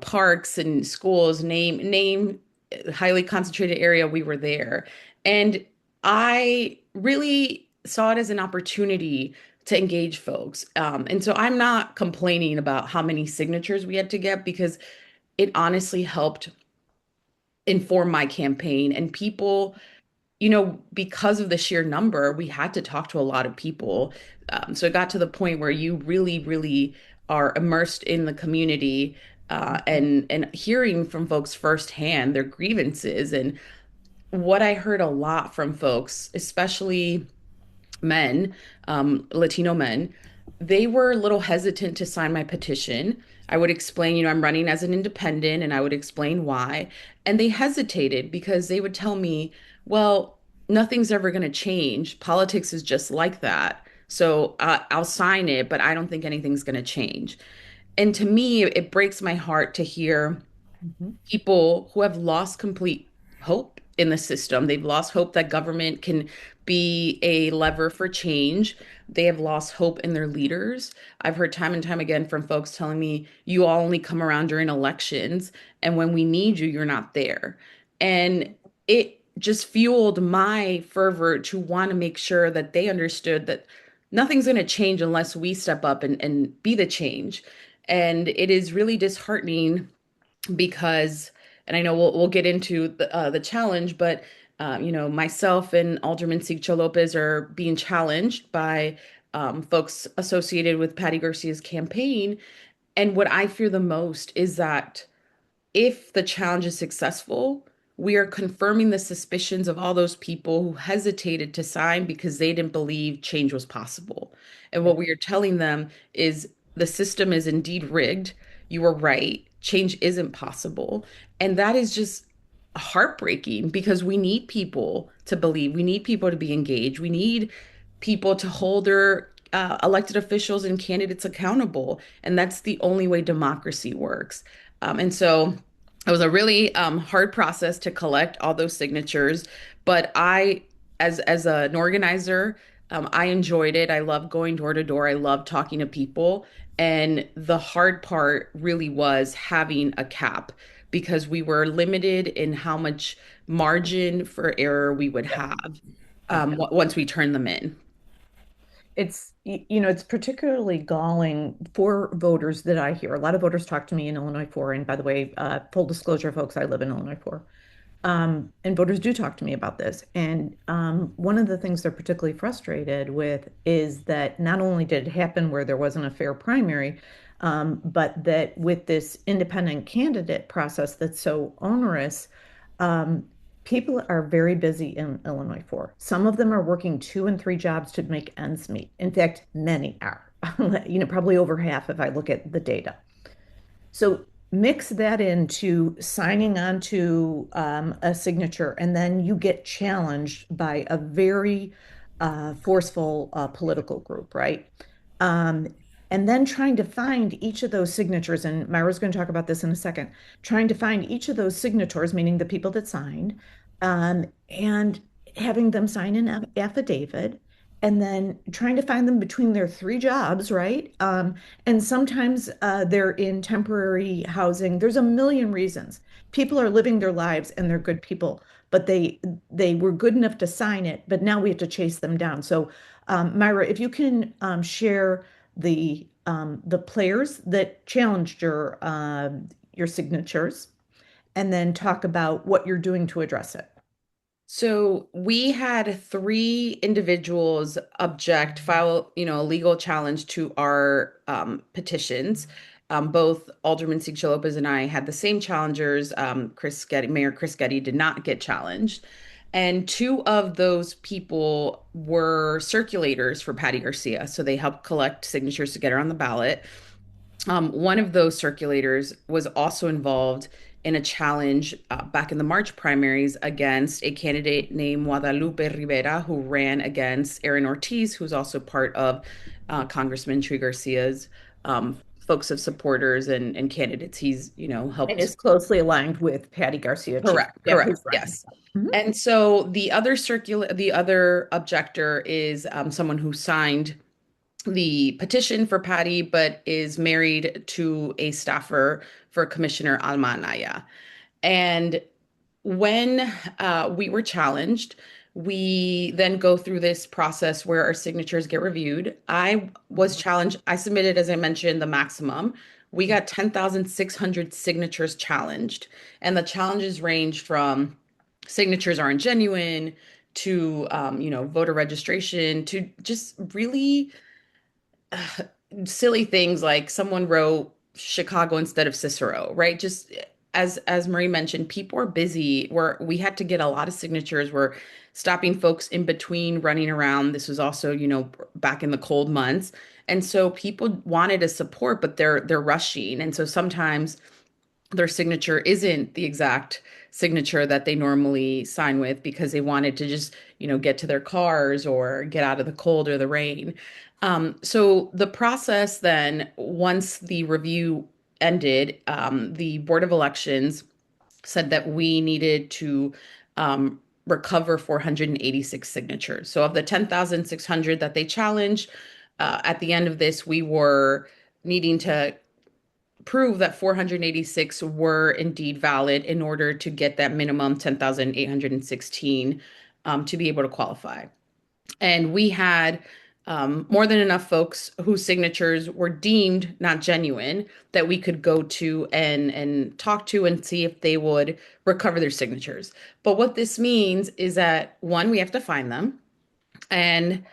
Speaker 11: parks and schools, name highly concentrated area. We were there. And I really saw it as an opportunity to engage folks. And so I'm not complaining about how many signatures we had to get because it honestly helped inform my campaign. And people, because of the sheer number, we had to talk to a lot of people. So it got to the point where you really, really are immersed in the community and hearing from folks firsthand their grievances. And what I heard a lot from folks, especially men, Latino men, they were a little hesitant to sign my petition. I would explain, I'm running as an independent, and I would explain why. And they hesitated because they would tell me, well, nothing's ever going to change. Politics is just like that. So I'll sign it, but I don't think anything's going to change. And to me, it breaks my heart to hear people who have lost complete hope in the system. They've lost hope that government can be a lever for change. They have lost hope in their leaders. I've heard time and time again from folks telling me, you all only come around during elections, and when we need you, you're not there. And it just fueled my fervor to want to make sure that they understood that nothing's going to change unless we step up and be the change. And it is really disheartening because, and I know we'll get into the challenge, but myself and Alderman Sigcho Lopez are being challenged by folks associated with Patty Garcia's campaign. And what I fear the most is that if the challenge is successful, we are confirming the suspicions of all those people who hesitated to sign because they didn't believe change was possible. And what we are telling them is the system is indeed rigged. You were right. Change isn't possible. And that is just heartbreaking because we need people to believe. We need people to be engaged. We need people to hold their elected officials and candidates accountable. And that's the only way democracy works. And so it was a really hard process to collect all those signatures. But as an organizer, I enjoyed it. I love going door to door. I love talking to people. And the hard part really was having a cap because we were limited in how much margin for error we would have once we turned them in.
Speaker 10: It's particularly galling for voters that I hear. A lot of voters talk to me in Illinois 4. And by the way, full disclosure, folks, I live in Illinois 4. And voters do talk to me about this. And one of the things they're particularly frustrated with is that not only did it happen where there wasn't a fair primary, but that with this independent candidate process that's so onerous, people are very busy in Illinois 4. Some of them are working 2 and 3 jobs to make ends meet. In fact, many are, probably over half if I look at the data. So mix that into signing on to a signature, and then you get challenged by a very forceful political group, right? And then trying to find each of those signatures, and Myra's going to talk about this in a second, trying to find each of those signators, meaning the people that signed, and having them sign an affidavit, and then trying to find them between their three jobs, right? And sometimes they're in temporary housing. There's a million reasons. People are living their lives and they're good people, but they were good enough to sign it, but now we have to chase them down. So, Myra, if you can share the players that challenged your signatures, and then talk about what you're doing to address it.
Speaker 11: So we had three individuals file, a legal challenge to our petitions. Both Alderman Sigcho Lopez and I had the same challengers. Mayor Chris Getty did not get challenged. And two of those people were circulators for Patty Garcia. So they helped collect signatures to get her on the ballot. One of those circulators was also involved in a challenge back in the March primaries against a candidate named Guadalupe Rivera, who ran against Aaron Ortiz, who's also part of Congressman Chuy Garcia's folks of supporters and candidates. He's, helped.
Speaker 10: And is closely aligned with Patty Garcia.
Speaker 11: Correct,
Speaker 10: Yeah,
Speaker 11: correct, yes. And so the other objector is someone who signed the petition for Patty, but is married to a staffer for Commissioner Alma Anaya. And when we were challenged, we then go through this process where our signatures get reviewed. I was challenged. I submitted, as I mentioned, the maximum. We got 10,600 signatures challenged. And the challenges ranged from signatures aren't genuine to, voter registration to just really silly things like someone wrote Chicago instead of Cicero, right? Just as Marie mentioned, people are busy. We had to get a lot of signatures. We're stopping folks in between running around. This was also, back in the cold months. And so people wanted to support, but they're rushing. And so sometimes their signature isn't the exact signature that they normally sign with because they wanted to just, get to their cars or get out of the cold or the rain. So the process then, once the review ended, the Board of Elections said that we needed to recover 486 signatures. So of the 10,600 that they challenged, at the end of this, we were needing to prove that 486 were indeed valid in order to get that minimum 10,816 to be able to qualify. And we had more than enough folks whose signatures were deemed not genuine that we could go to and talk to and see if they would recover their signatures. But what this means is that, one, we have to find them. And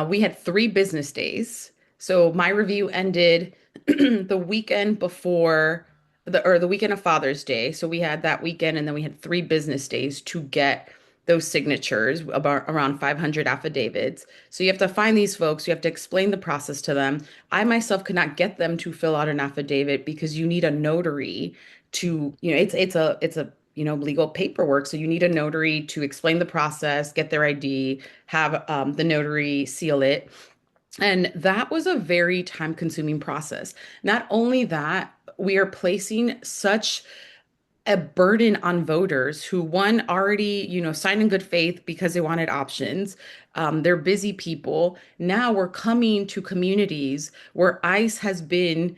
Speaker 11: we had 3 business days. So my review ended the weekend before the weekend of Father's Day. So we had that weekend, and then we had 3 business days to get those signatures, about around 500 affidavits. So you have to find these folks, you have to explain the process to them. I myself could not get them to fill out an affidavit because you need a notary to, it's a legal paperwork. So you need a notary to explain the process, get their ID, have the notary seal it. And that was a very time-consuming process. Not only that, we are placing such a burden on voters who, one, already, signed in good faith because they wanted options. They're busy people. Now we're coming to communities where ICE has been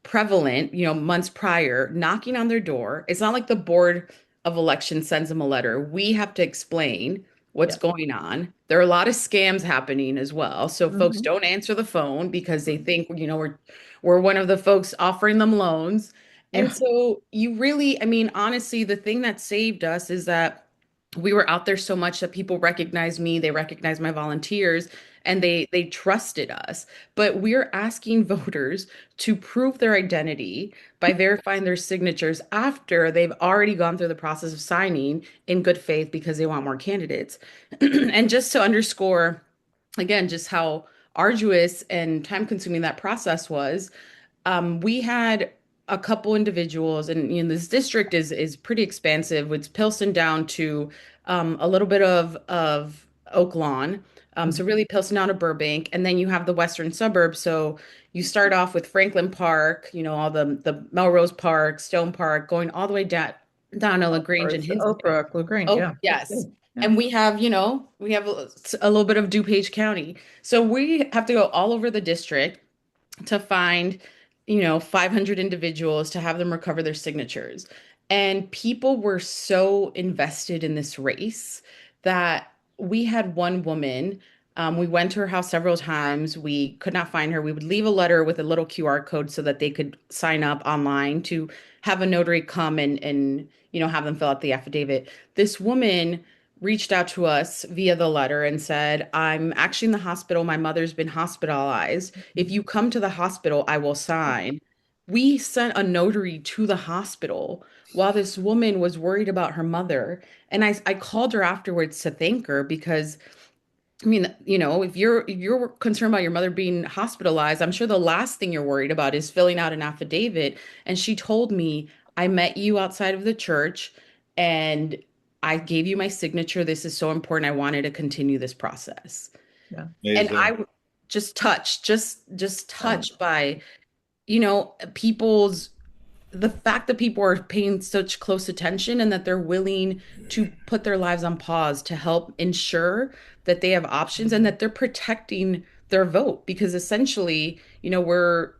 Speaker 11: prevalent, months prior, knocking on their door. It's not like the Board of Elections sends them a letter. We have to explain what's going on. There are a lot of scams happening as well. So folks don't answer the phone because they think, we're one of the folks offering them loans. And so you really, honestly, the thing that saved us is that we were out there so much that people recognized me, they recognized my volunteers, and they trusted us. But we're asking voters to prove their identity by verifying their signatures after they've already gone through the process of signing in good faith because they want more candidates. And just to underscore, again, just how arduous and time consuming that process was, we had a couple individuals, and this district is pretty expansive. It's Pilsen down to a little bit of Oak Lawn. So really Pilsen down to Burbank, and then you have the western suburbs. So you start off with Franklin Park, all the Melrose Park, Stone Park, going all the way down to LaGrange and Hinsdale.
Speaker 10: Oak Brook, LaGrange,
Speaker 11: Oh,
Speaker 10: yeah.
Speaker 11: yes. And we have a little bit of DuPage County. So we have to go all over the district to find, 500 individuals to have them recover their signatures. And people were so invested in this race that we had one woman. We went to her house several times. We could not find her. We would leave a letter with a little QR code so that they could sign up online to have a notary come and have them fill out the affidavit. This woman reached out to us via the letter and said, I'm actually in the hospital. My mother's been hospitalized. If you come to the hospital, I will sign. We sent a notary to the hospital while this woman was worried about her mother. And I called her afterwards to thank her because I mean, if you're concerned about your mother being hospitalized, I'm sure the last thing you're worried about is filling out an affidavit. And she told me, I met you outside of the church and I gave you my signature. This is so important. I wanted to continue this process.
Speaker 10: Yeah.
Speaker 11: And
Speaker 4: Amazing.
Speaker 11: I just touched, just touched by, people's the fact that people are paying such close attention and that they're willing to put their lives on pause to help ensure that they have options and that they're protecting their vote because essentially, we're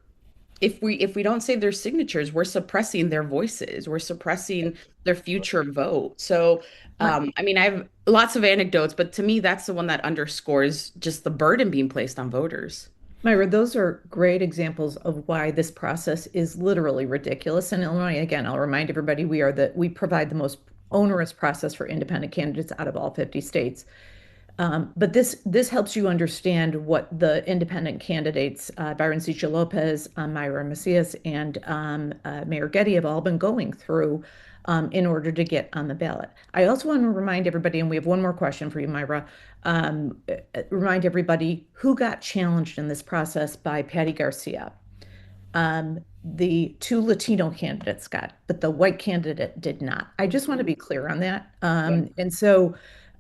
Speaker 11: if we don't save their signatures, we're suppressing their voices, we're suppressing their future vote. So, I mean, I have lots of anecdotes, but to me, that's the one that underscores just the burden being placed on voters.
Speaker 10: Myra, those are great examples of why this process is literally ridiculous. In Illinois, again, I'll remind everybody we provide the most onerous process for independent candidates out of all 50 states. But this helps you understand what the independent candidates, Byron Cicha Lopez, Myra Macias, and Mayor Getty have all been going through in order to get on the ballot. I also want to remind everybody, and we have one more question for you, Myra, remind everybody who got challenged in this process by Patty Garcia. The two Latino candidates got, but the white candidate did not. I just want to be clear on that. And so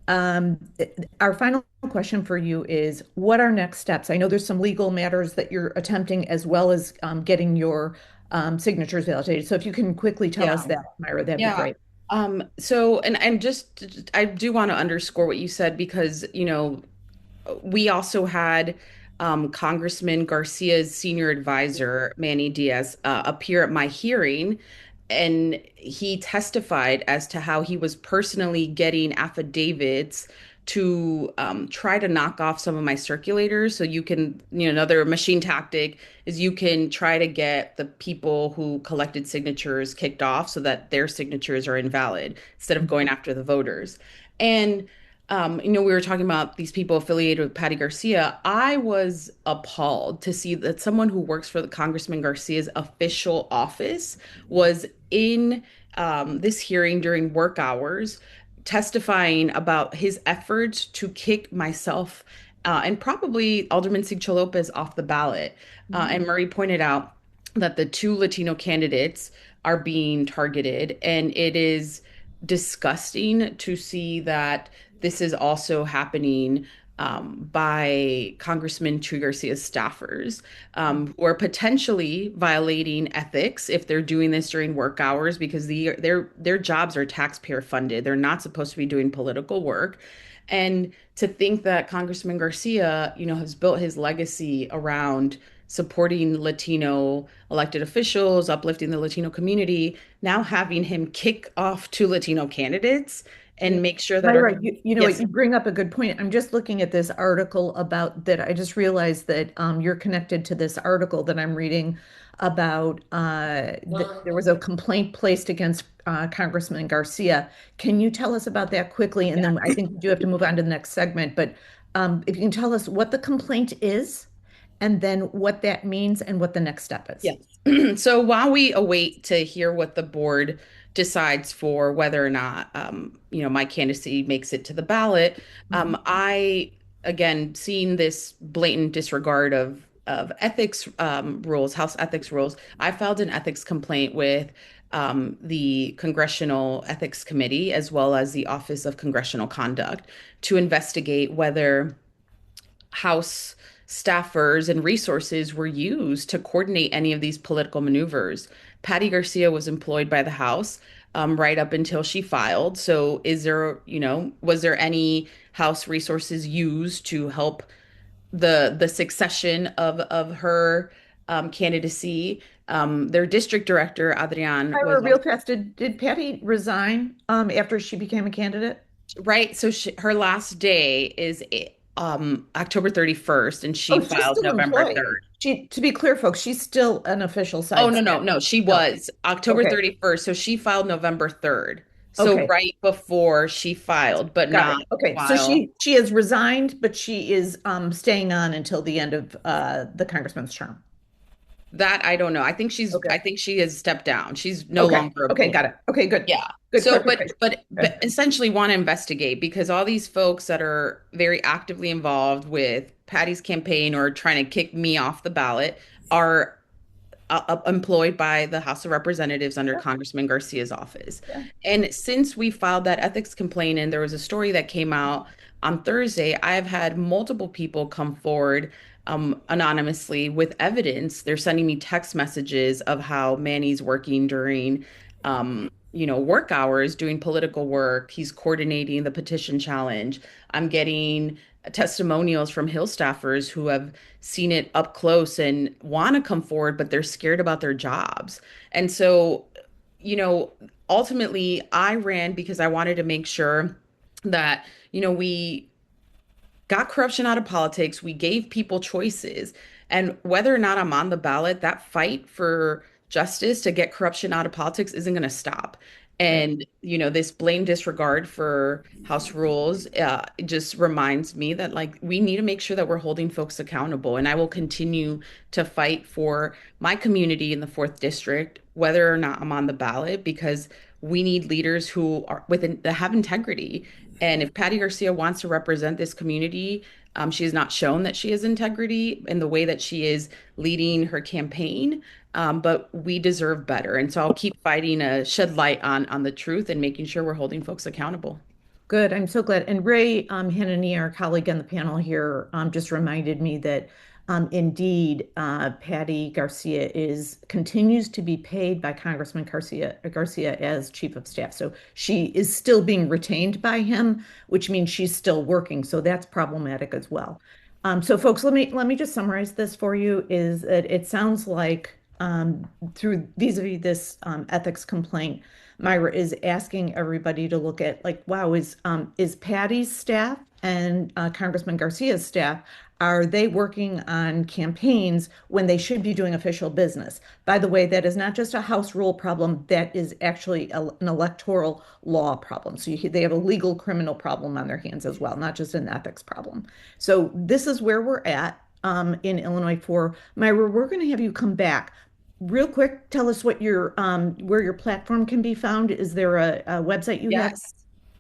Speaker 10: our final question for you is, what are next steps? I know there's some legal matters that you're attempting as well as getting your signatures validated. So if you can quickly tell us that, Myra, that'd be
Speaker 11: Yeah.
Speaker 10: great.
Speaker 11: So and just I do want to underscore what you said because, we also had Congressman Garcia's senior advisor, Manny Diaz, appear at my hearing, and he testified as to how he was personally getting affidavits to try to knock off some of my circulators. So you can, another machine tactic is you can try to get the people who collected signatures kicked off so that their signatures are invalid instead of going after the voters. And we were talking about these people affiliated with Patty Garcia. I was appalled to see that someone who works for the Congressman Garcia's official office was in this hearing during work hours, testifying about his efforts to kick myself and probably Alderman Sigcho Lopez off the ballot. And Murray pointed out that the two Latino candidates are being targeted, and it is disgusting to see that this is also happening by Congressman Chuy Garcia's staffers who are potentially violating ethics if they're doing this during work hours because their jobs are taxpayer funded. They're not supposed to be doing political work. And to think that Congressman Garcia, has built his legacy around supporting Latino elected officials, uplifting the Latino community, now having him kick off two Latino candidates and make sure that
Speaker 10: Myra,
Speaker 11: Yes.
Speaker 10: you bring up a good point. I'm just looking at this article about that. I just realized that you're connected to this article that I'm reading about there was a complaint placed against Congressman Garcia. Can you tell us about that quickly? And then I think we do have to move on to the next segment. But if you can tell us what the complaint is and then what that means and what the next step is.
Speaker 11: Yes. So while we await to hear what the board decides for whether or not, my candidacy makes it to the ballot, I, again, seeing this blatant disregard of ethics rules, House ethics rules, I filed an ethics complaint with the Congressional Ethics Committee as well as the Office of Congressional Conduct to investigate whether House staffers and resources were used to coordinate any of these political maneuvers. Patty Garcia was employed by the House right up until she filed. So is there, was there any House resources used to help the succession of her candidacy? Their district director, Adrian, was
Speaker 10: Ira, real fast, did Patty resign after she became a candidate?
Speaker 11: right. So her last day is October 31st, and she
Speaker 10: Oh, she's
Speaker 11: filed
Speaker 10: still
Speaker 11: November
Speaker 10: employed.
Speaker 11: 3rd.
Speaker 10: To be clear, folks, she's still an official
Speaker 11: Oh,
Speaker 10: side
Speaker 11: no, no,
Speaker 10: staff.
Speaker 11: no. She
Speaker 10: No.
Speaker 11: was October
Speaker 10: Okay.
Speaker 11: 31st. So she filed November 3rd. So
Speaker 10: Okay.
Speaker 11: right before she filed, but
Speaker 10: Got
Speaker 11: not
Speaker 10: it. Okay. So
Speaker 11: while.
Speaker 10: she has resigned, but she is staying on until the end of the congressman's term.
Speaker 11: That I don't know.
Speaker 10: Okay.
Speaker 11: I think she has stepped down. She's no
Speaker 10: Okay.
Speaker 11: longer
Speaker 10: Okay. Got
Speaker 11: appointed.
Speaker 10: it. Okay. Good.
Speaker 11: Yeah.
Speaker 10: Good
Speaker 11: So,
Speaker 10: clarification.
Speaker 11: but essentially want to investigate because all these folks that are very actively involved with Patty's campaign or trying to kick me off the ballot are employed by the House of Representatives under Congressman Garcia's office.
Speaker 10: Yeah.
Speaker 11: And since we filed that ethics complaint and there was a story that came out on Thursday, I have had multiple people come forward anonymously with evidence. They're sending me text messages of how Manny's working during work hours doing political work. He's coordinating the petition challenge. I'm getting testimonials from Hill staffers who have seen it up close and want to come forward, but they're scared about their jobs. And so, ultimately, I ran because I wanted to make sure that, we got corruption out of politics. We gave people choices. And whether or not I'm on the ballot, that fight for justice to get corruption out of politics isn't going to stop. And, this blatant disregard for House rules just reminds me that, like, we need to make sure that we're holding folks accountable. And I will continue to fight for my community in the 4th District, whether or not I'm on the ballot, because we need leaders who are that have integrity. And if Patty Garcia wants to represent this community, she has not shown that she has integrity in the way that she is leading her campaign. But we deserve better. And so I'll keep fighting to shed light on the truth and making sure we're holding folks accountable.
Speaker 10: Good. I'm so glad. And Ray Hanania, our colleague on the panel here, just reminded me that indeed Patty Garcia continues to be paid by Congressman Garcia as chief of staff. So she is still being retained by him, which means she's still working. So that's problematic as well. So folks, let me just summarize this for you. Is that it sounds like through vis-a-vis this ethics complaint, Myra is asking everybody to look at, like, wow, is Patty's staff and Congressman Garcia's staff, are they working on campaigns when they should be doing official business? By the way, that is not just a House rule problem, that is actually an electoral law problem. So they have a legal criminal problem on their hands as well, not just an ethics problem. So this is where we're at in Illinois. For Myra, we're going to have you come back. Real quick, tell us what where your platform can be found. Is there a website you have?
Speaker 11: Yes.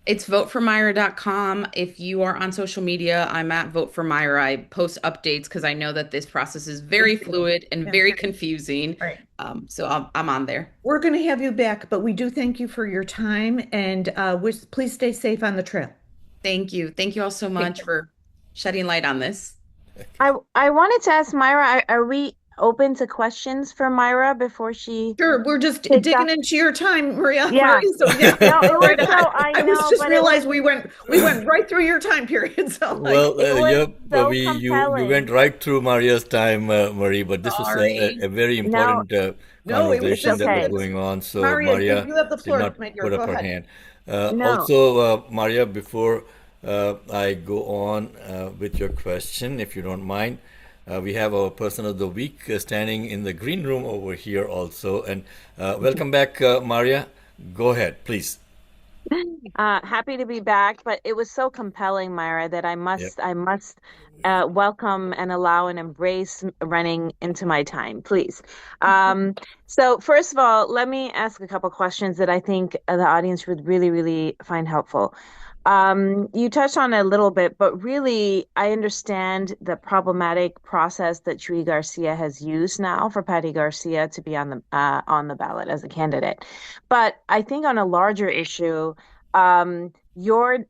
Speaker 11: It's voteformyra.com. If you are on social media, I'm at Vote for Myra. I post updates because I know that this process is very fluid and very confusing.
Speaker 10: Right.
Speaker 11: So I'm on there.
Speaker 10: We're going to have you back, but we do thank you for your time, and please stay safe on the trail.
Speaker 11: Thank you. Thank you all so much for shedding light on this.
Speaker 12: I wanted to ask Myra, are we open to questions for Myra before she?
Speaker 10: Sure, we're just digging into your time, Maria.
Speaker 12: Yeah.
Speaker 10: So yeah,
Speaker 12: No, it was
Speaker 10: right
Speaker 12: so,
Speaker 10: ahead.
Speaker 12: I
Speaker 10: was
Speaker 12: know,
Speaker 10: just
Speaker 12: but
Speaker 10: realized we went right through your time period. So
Speaker 2: Well, you
Speaker 12: compelling.
Speaker 2: went right through Maria's time, Marie, but this was a very important conversation that was going on. So Maria
Speaker 10: you have the floor.
Speaker 2: did not
Speaker 10: My dear.
Speaker 2: put
Speaker 10: Go
Speaker 2: up her
Speaker 10: ahead.
Speaker 2: hand.
Speaker 12: No.
Speaker 2: Also, Maria, before I go on with your question, if you don't mind, we have our person of the week standing in the green room over here also. And welcome back, Maria. Go ahead, please.
Speaker 12: Happy to be back, but it was so compelling, Myra, that I must welcome and allow and embrace running into my time, please. So first of all, let me ask a couple questions that I think the audience would really, really find helpful. You touched on it a little bit, but really, I understand the problematic process that Chuy Garcia has used now for Patty Garcia to be on the ballot as a candidate. But I think on a larger issue, your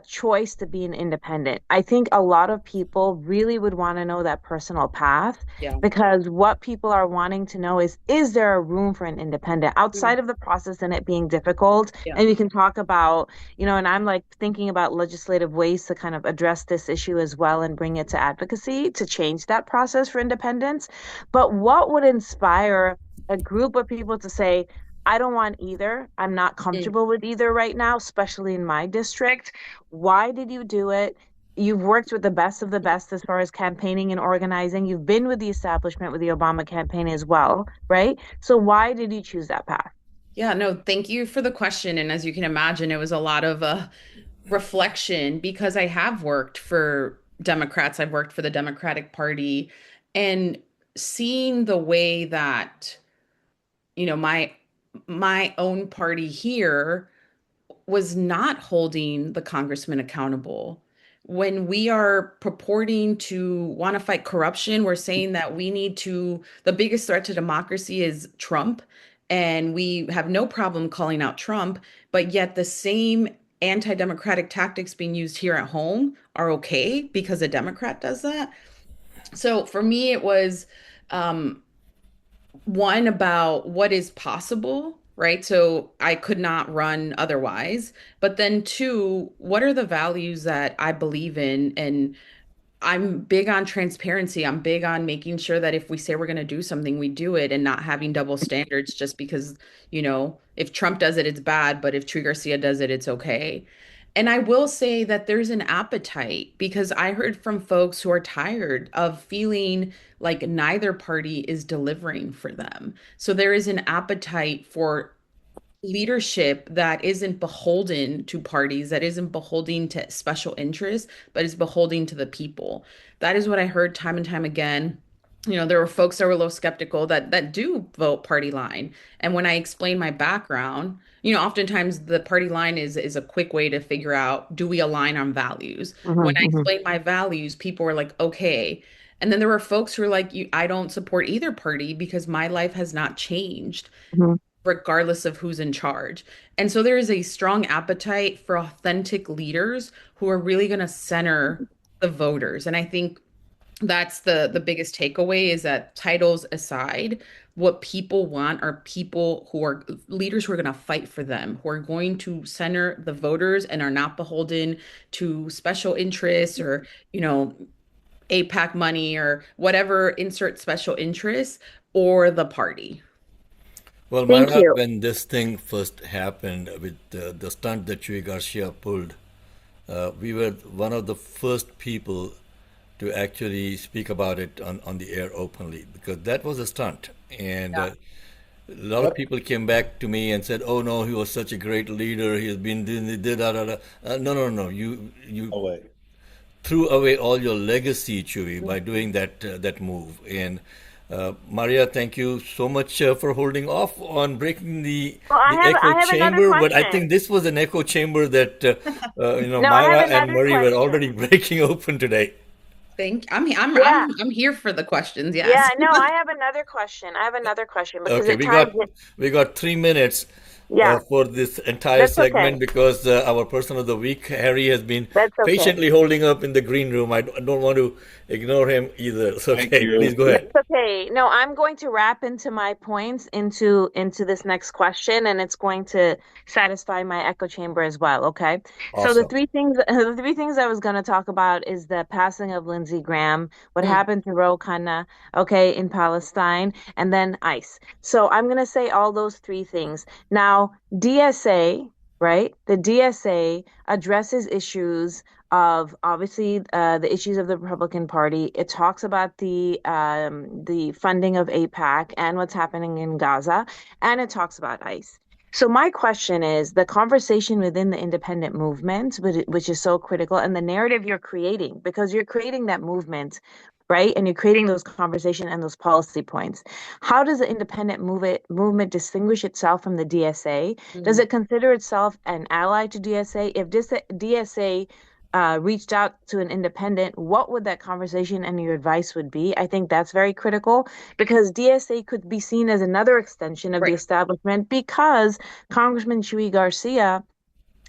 Speaker 12: choice to be an independent. I think a lot of people really would want to know that personal path,
Speaker 11: Yeah.
Speaker 12: because what people are wanting to know is there a room for an independent outside of the process and it being difficult?
Speaker 11: Yeah.
Speaker 12: And we can talk about, and I'm like thinking about legislative ways to kind of address this issue as well and bring it to advocacy to change that process for independence. But what would inspire a group of people to say, I don't want either. I'm not
Speaker 11: Mm.
Speaker 12: comfortable with either right now, especially in my district. Why did you do it? You've worked with the best of the best as far as campaigning and organizing. You've been with the establishment with the Obama campaign as well, right? So why did you choose that path?
Speaker 11: Yeah, no, thank you for the question. And as you can imagine, it was a lot of reflection because I have worked for Democrats, I've worked for the Democratic Party, and seeing the way that, my own party here was not holding the congressman accountable. When we are purporting to want to fight corruption, we're saying that the biggest threat to democracy is Trump, and we have no problem calling out Trump, but yet the same anti-democratic tactics being used here at home are okay because a Democrat does that. So for me, it was um, one about what is possible, right? So I could not run otherwise. But then two, what are the values that I believe in? And I'm big on transparency. I'm big on making sure that if we say we're going to do something, we do it and not having double standards just because, if Trump does it, it's bad, but if Tree Garcia does it, it's okay. And I will say that there's an appetite because I heard from folks who are tired of feeling like neither party is delivering for them. So there is an appetite for leadership that isn't beholden to parties, that isn't beholden to special interests, but is beholden to the people. That is what I heard time and time again. There were folks that were a little skeptical that do vote party line. And when I explain my background, oftentimes the party line is a quick way to figure out, do we align on values? When I
Speaker 12: Mm-hmm,
Speaker 11: explain my values, people were like, okay. And then there were folks who were like, I don't support either party because my life has not changed
Speaker 12: mm-hmm.
Speaker 11: regardless of who's in charge. And so there is a strong appetite for authentic leaders who are really going to center the voters. And I think that's the biggest takeaway is that titles aside, what people want are people who are leaders who are going to fight for them, who are going to center the voters and are not beholden to special interests or, APAC money or whatever, insert special interests or the party.
Speaker 2: Well,
Speaker 12: Thank
Speaker 2: Myra,
Speaker 12: you.
Speaker 2: when this thing first happened with the stunt that Chuy Garcia pulled, we were one of the first people to actually speak about it on the air openly because that was a stunt. And
Speaker 11: Yeah.
Speaker 2: a lot of people came back to me and said, "Oh no, he was such a great leader. He has been doing da da da da." No, no, no. You
Speaker 4: Oh, wait.
Speaker 2: threw away all your legacy, Chewy, by doing that move. And Maria, thank you so much for holding off on breaking
Speaker 12: Well,
Speaker 2: the echo
Speaker 12: I have another
Speaker 2: chamber. But I think
Speaker 12: question.
Speaker 2: this was an echo chamber that
Speaker 12: No, I have
Speaker 2: Myra and
Speaker 12: another
Speaker 2: Murray were already
Speaker 12: question.
Speaker 2: breaking open today.
Speaker 12: Yeah.
Speaker 11: I'm here for the questions.
Speaker 12: Yeah,
Speaker 11: Yes.
Speaker 12: no, I have another question. I have another question because
Speaker 2: Okay,
Speaker 12: it
Speaker 2: we
Speaker 12: ties
Speaker 2: got
Speaker 12: in.
Speaker 2: 3 minutes
Speaker 12: Yeah,
Speaker 2: for this entire
Speaker 12: that's okay.
Speaker 2: segment because our person of the week, Harry, has been
Speaker 12: That's okay.
Speaker 2: patiently holding up in the green room. I don't want to ignore him either. So,
Speaker 4: Thank
Speaker 2: okay, please
Speaker 4: you.
Speaker 2: go ahead.
Speaker 12: That's okay. No, I'm going to wrap into my points into this next question, and it's going to satisfy my echo chamber as well. Okay. So the
Speaker 2: Awesome.
Speaker 12: three things the three things I was going to talk about is the passing of Lindsey Graham, what
Speaker 11: Mm,
Speaker 12: happened to Ro Khanna, okay, in Palestine, and then ICE. So I'm going to say all those three things. Now, DSA, right? The DSA addresses issues of obviously the issues of the Republican Party. It talks about the funding of AIPAC and what's happening in Gaza, and it talks about ICE. So my question is the conversation within the independent movement, which is so critical, and the narrative you're creating, because you're creating that movement, right? And you're creating those conversation and those policy points. How does the independent movement distinguish itself from the DSA? Does
Speaker 11: mm.
Speaker 12: it consider itself an ally to DSA? If this DSA reached out to an independent, what would that conversation and your advice would be? I think that's very critical because DSA could be seen as another extension of the
Speaker 11: Right.
Speaker 12: establishment because Congressman Chuy Garcia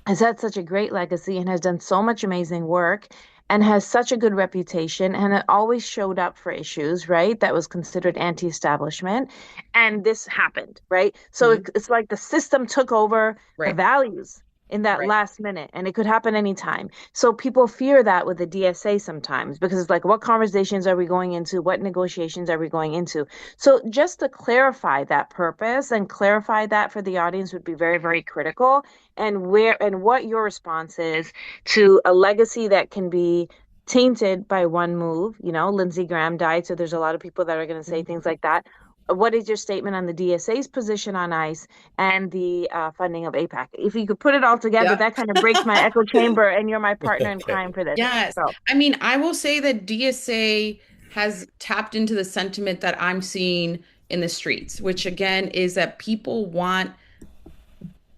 Speaker 12: has had such a great legacy and has done so much amazing work and has such a good reputation and it always showed up for issues, right? That was considered anti-establishment. And this happened, right? So
Speaker 11: Mhm.
Speaker 12: it's like the system took over the
Speaker 11: Right.
Speaker 12: values in that
Speaker 11: Right.
Speaker 12: last minute and it could happen anytime. So people fear that with the DSA sometimes because it's like, what conversations are we going into? What negotiations are we going into? So just to clarify that purpose and clarify that for the audience would be very, very critical and where and what your response is to a legacy that can be tainted by one move. You know, Lindsey Graham died, so there's a lot of people that are going to say things like that. What is your statement on the DSA's position on ICE and the funding of APAC? If you could put it all together,
Speaker 11: Yeah.
Speaker 12: that kind of breaks my echo chamber, and you're my partner in
Speaker 2: Okay.
Speaker 12: crime for this.
Speaker 11: Yes.
Speaker 12: So,
Speaker 11: I mean, I will say that DSA has tapped into the sentiment that I'm seeing in the streets, which again is that people want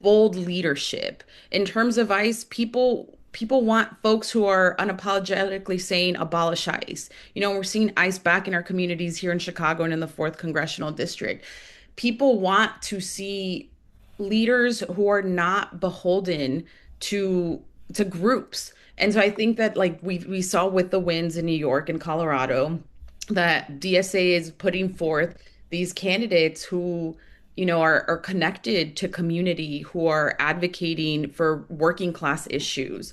Speaker 11: bold leadership. In terms of ICE, people want folks who are unapologetically saying abolish ICE. You know, we're seeing ICE back in our communities here in Chicago and in the 4th congressional district. People want to see leaders who are not beholden to groups. And so I think that like we saw with the wins in New York and Colorado that DSA is putting forth these candidates who are connected to community, who are advocating for working class issues,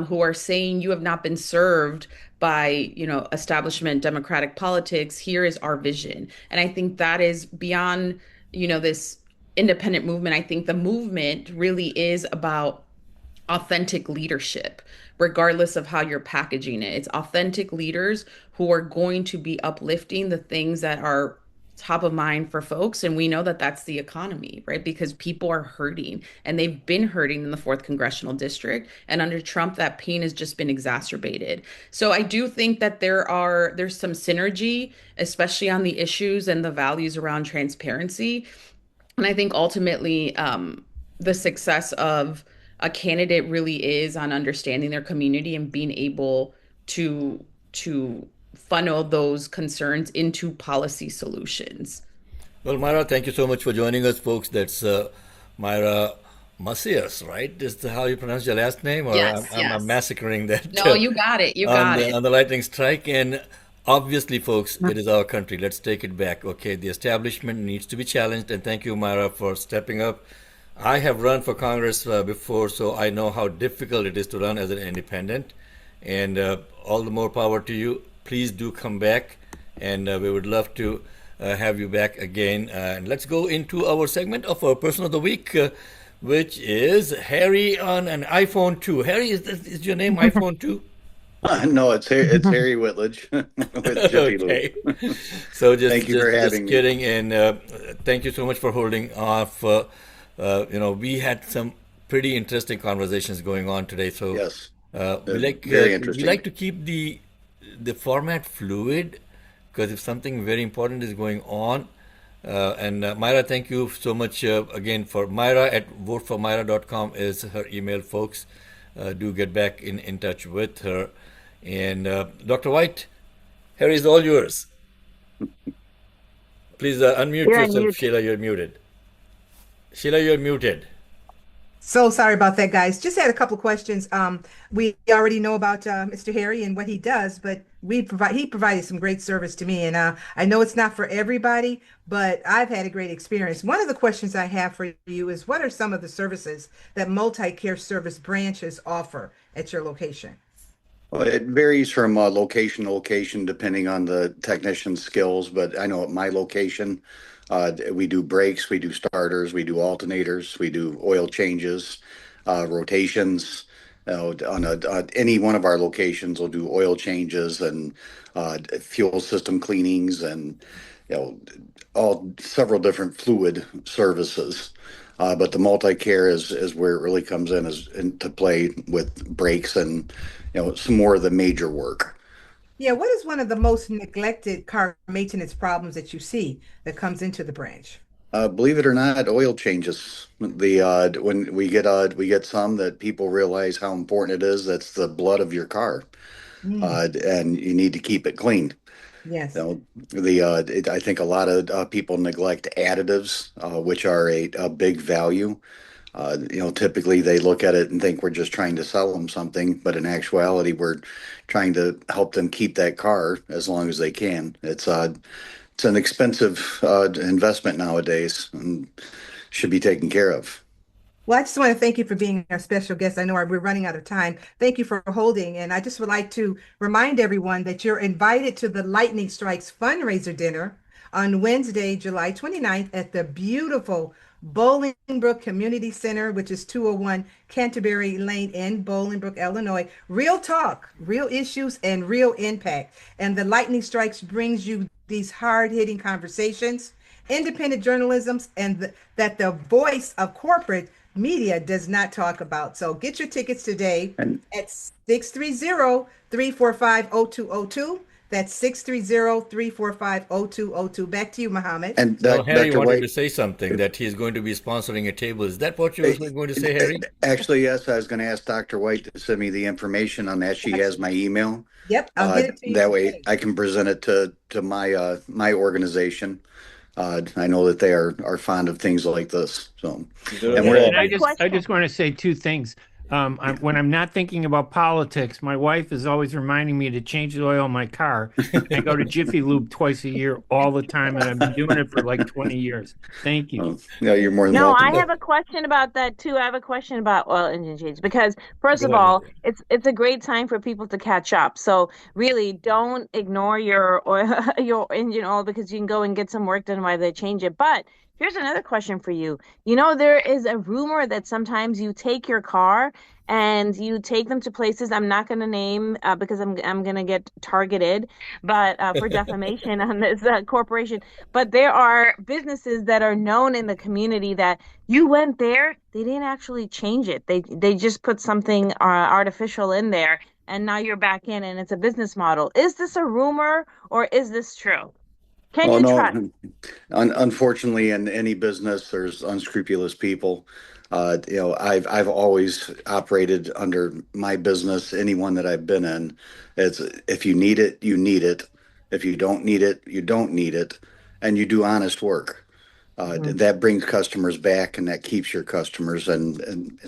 Speaker 11: who are saying you have not been served by, establishment democratic politics. Here is our vision. And I think that is beyond, this independent movement. I think the movement really is about authentic leadership, regardless of how you're packaging it. It's authentic leaders who are going to be uplifting the things that are top of mind for folks. And we know that that's the economy, right? Because people are hurting and they've been hurting in the 4th congressional district. And under Trump, that pain has just been exacerbated. So I do think that there's some synergy, especially on the issues and the values around transparency. And I think ultimately, the success of a candidate really is on understanding their community and being able to funnel those concerns into policy solutions.
Speaker 2: Well, Myra, thank you so much for joining us, folks. That's Myra Macias, right? Is that how you pronounce your last name? Or
Speaker 11: Yes,
Speaker 2: I'm
Speaker 11: yes.
Speaker 2: massacring that
Speaker 11: No, you got it. You got it.
Speaker 2: on the lightning strike. And obviously, folks, it is our country. Let's take it back. Okay, the establishment needs to be challenged. And thank you, Myra, for stepping up. I have run for Congress before, so I know how difficult it is to run as an independent. And all the more power to you. Please do come back, and we would love to have you back again. And let's go into our segment of our person of the week, which is Harry on an iPhone 2. Harry, is your name iPhone 2?
Speaker 9: No, it's Harry Whitledge with Jiffy Lube.
Speaker 2: Okay. So
Speaker 9: Thank you for having
Speaker 2: just
Speaker 9: me.
Speaker 2: kidding, and thank you so much for holding off. We had some pretty interesting conversations going on today. So
Speaker 9: Yes,
Speaker 2: we
Speaker 9: very interesting.
Speaker 2: like to keep the format fluid because if something very important is going on, and Myra, thank you so much again for Myra at voteformyra.com is her email, folks. Do get back in touch with her. And Dr. White, Harry is all yours. Please unmute
Speaker 12: you're on
Speaker 2: yourself,
Speaker 12: mute.
Speaker 2: Sheila. You're muted. Sheila, you're muted.
Speaker 5: So sorry about that, guys. Just had a couple of questions. We already know about Mr. Harry and what he does, but he provided some great service to me, and I know it's not for everybody, but I've had a great experience. One of the questions I have for you is, what are some of the services that multi-care service branches offer at your location?
Speaker 9: Well, it varies from location to location depending on the technician's skills, but I know at my location, we do brakes, we do starters, we do alternators, we do oil changes, rotations. Any one of our locations will do oil changes and fuel system cleanings and you know all several different fluid services. But the multi-care is where it really comes in as into play with brakes and some more of the major work.
Speaker 5: Yeah, what is one of the most neglected car maintenance problems that you see that comes into the branch?
Speaker 9: Believe it or not, oil changes. The when we get some that people realize how important it is. That's the blood of your car,
Speaker 5: Mm,
Speaker 9: and you need to keep it clean. You
Speaker 5: yes.
Speaker 9: know, I think a lot of people neglect additives, which are a big value. Typically they look at it and think we're just trying to sell them something, but in actuality, we're trying to help them keep that car as long as they can. It's an expensive investment nowadays and should be taken care of.
Speaker 5: Well, I just want to thank you for being our special guest. I know we're running out of time. Thank you for holding. And I just would like to remind everyone that you're invited to the Lightning Strikes fundraiser dinner on Wednesday, July 29th at the beautiful Bolingbrook Community Center, which is 201 Canterbury Lane in Bolingbrook, Illinois. Real talk, real issues, and real impact. And the Lightning Strikes brings you these hard-hitting conversations, independent journalism, and that the voice of corporate media does not talk about. So get your tickets today at 630-345-0202. That's 630-345-0202. Back to you, Mohammed.
Speaker 9: And
Speaker 2: Harry
Speaker 9: Dr.
Speaker 2: wanted
Speaker 9: White,
Speaker 2: to say something that he's going to be sponsoring a table. Is that what you were going to say, Harry?
Speaker 9: Actually, yes, I was going to ask Dr. White to send me the information on that. She has my email.
Speaker 5: Yep, I'll get it to you
Speaker 9: That way
Speaker 5: today.
Speaker 9: I can present it to my organization. I know that they are fond of things like this. So, and we're
Speaker 3: And I just want to say two things. When I'm not thinking about politics, my wife is always reminding me to change the oil in my car. I go to Jiffy Lube twice a year all the time, and I've been doing it for like 20 years. Thank you.
Speaker 9: yeah, you're more than
Speaker 12: No,
Speaker 9: welcome.
Speaker 12: I have a question about that too. I have a question about oil engine change because first of all, it's a great time for people to catch up. So really don't ignore your oil, your engine oil because you can go and get some work done while they change it. But here's another question for you. You know, there is a rumor that sometimes you take your car and you take them to places I'm not going to name because I'm going to get targeted, but for defamation on this corporation. But there are businesses that are known in the community that you went there, they didn't actually change it. They just put something artificial in there, and now you're back in, and it's a business model. Is this a rumor or is this true? Can you trust?
Speaker 9: Unfortunately, in any business, there's unscrupulous people. I've always operated under my business, anyone that I've been in. It's if you need it, you need it. If you don't need it, you don't need it, and you do honest work. That brings customers back, and that keeps your customers, and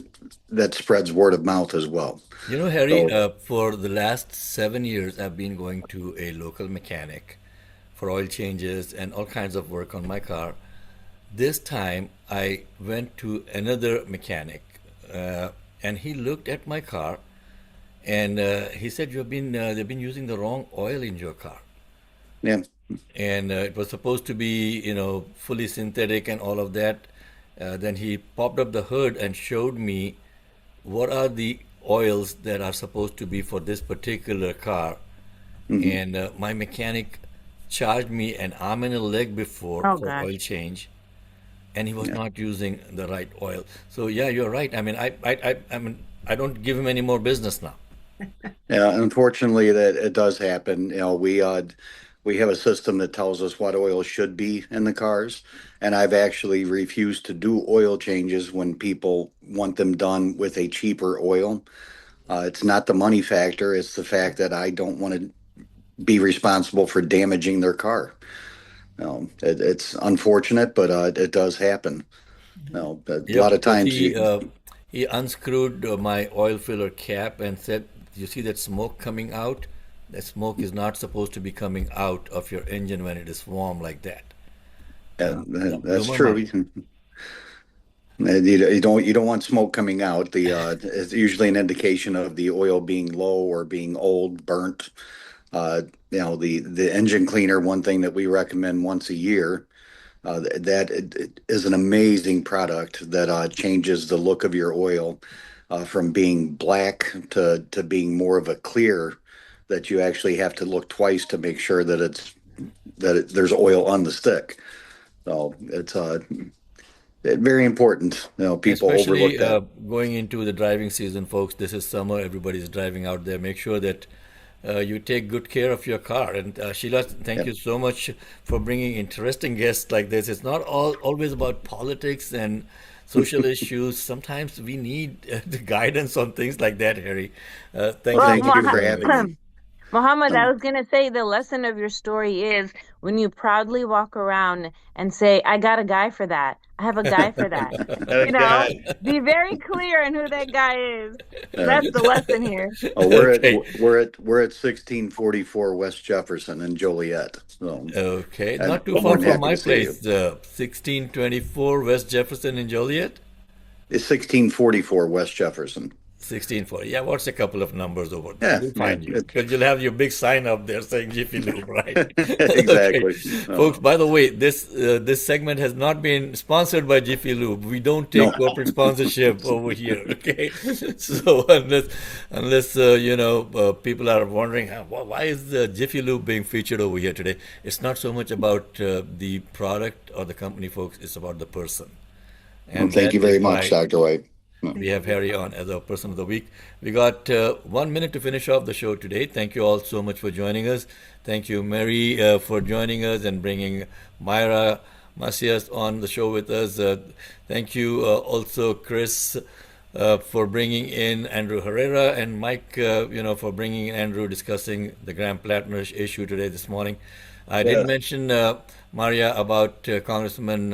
Speaker 9: that spreads word of mouth as well.
Speaker 2: You know, Harry, for the last 7 years, I've been going to a local mechanic for oil changes and all kinds of work on my car. This time I went to another mechanic and he looked at my car and he said, they've been using the wrong oil in your car.
Speaker 9: Yeah.
Speaker 2: And it was supposed to be, fully synthetic and all of that. Then he popped up the hood and showed me what are the oils that are supposed to be for this particular car. And my mechanic charged me an arm and a leg before for oil change, and he was not using the right oil. So yeah, you're right. I mean, I don't give him any more business now.
Speaker 9: Yeah, unfortunately, that it does happen. We have a system that tells us what oil should be in the cars, and I've actually refused to do oil changes when people want them done with a cheaper oil. It's not the money factor; it's the fact that I don't want to be responsible for damaging their car. It's unfortunate, but it does happen. A lot of times
Speaker 2: he unscrewed my oil filler cap and said, "You see that smoke coming out? That smoke is not supposed to be coming out of your engine when it is warm like that."
Speaker 9: That's true. You don't want smoke coming out. It's usually an indication of the oil being low or being old, burnt. The engine cleaner, one thing that we recommend once a year, that it is an amazing product that changes the look of your oil from being black to being more of a clear, that you actually have to look twice to make sure that there's oil on the stick. So it's very important. People
Speaker 2: especially
Speaker 9: overlook that.
Speaker 2: going into the driving season, folks. This is summer. Everybody's driving out there. Make sure that you take good care of your car. And Sheila, thank you so much for bringing interesting guests like this. It's not always about politics and social issues. Sometimes we need the guidance on things like that, Harry. Thank you
Speaker 9: for having me.
Speaker 12: Muhammad, I was gonna say the lesson of your story is when you proudly walk around and say, I got a guy for that. I have a guy for that.
Speaker 4: That guy.
Speaker 12: Be very clear in who that guy is. That's the lesson here.
Speaker 9: Oh, we're
Speaker 2: Okay.
Speaker 9: at we're at 1644 West Jefferson in Joliet. So,
Speaker 2: Okay,
Speaker 9: and
Speaker 2: not too
Speaker 9: more
Speaker 2: far
Speaker 9: than
Speaker 2: from
Speaker 9: happy
Speaker 2: my
Speaker 9: to see you.
Speaker 2: place, 1624 West Jefferson in Joliet.
Speaker 9: It's 1644 West Jefferson.
Speaker 2: 1640. Yeah, what's a couple of numbers over there?
Speaker 9: Yeah,
Speaker 2: We'll find
Speaker 9: yeah,
Speaker 2: you because you'll have your big sign up there saying Jiffy Lube, right?
Speaker 9: exactly.
Speaker 2: Okay. Folks, by the way, this segment has not been sponsored by Jiffy Lube. We don't take
Speaker 9: No.
Speaker 2: corporate sponsorship over here, okay? So unless people are wondering why is Jiffy Lube being featured over here today, it's not so much about the product or the company, folks. It's about the person.
Speaker 9: Well, thank you
Speaker 2: that
Speaker 9: very
Speaker 2: is
Speaker 9: much,
Speaker 2: why
Speaker 9: Dr. White.
Speaker 2: we have Harry on as our person of the week. We got 1 minute to finish off the show today. Thank you all so much for joining us. Thank you, Mary, for joining us and bringing Myra Macias on the show with us. Thank you also, Chris, for bringing in Andrew Herrera, and Mike, for bringing in Andrew discussing the Graham Plattner issue today, this morning. I did mention, Maria, about Congressman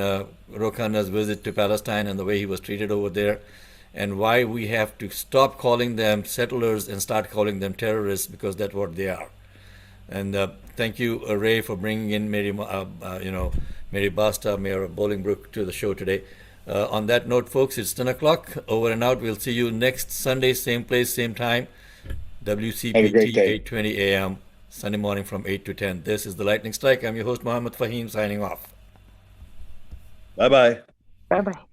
Speaker 2: Ro Khanna's visit to Palestine and the way he was treated over there, and why we have to stop calling them settlers and start calling them terrorists, because that's what they are. And thank you, Ray, for bringing in Mary Basta, Mayor of Bolingbrook, to the show today. On that note, folks, it's 10 o'clock. Over and out. We'll see you next Sunday, same place, same time.
Speaker 9: Have a great
Speaker 2: WCPT,
Speaker 9: day.
Speaker 2: 8:20 a.m., Sunday morning from 8 to 10. This is The Lightning Strike. I'm your host, Mohammed Faheem, signing off.
Speaker 4: Bye-bye.
Speaker 12: Bye bye.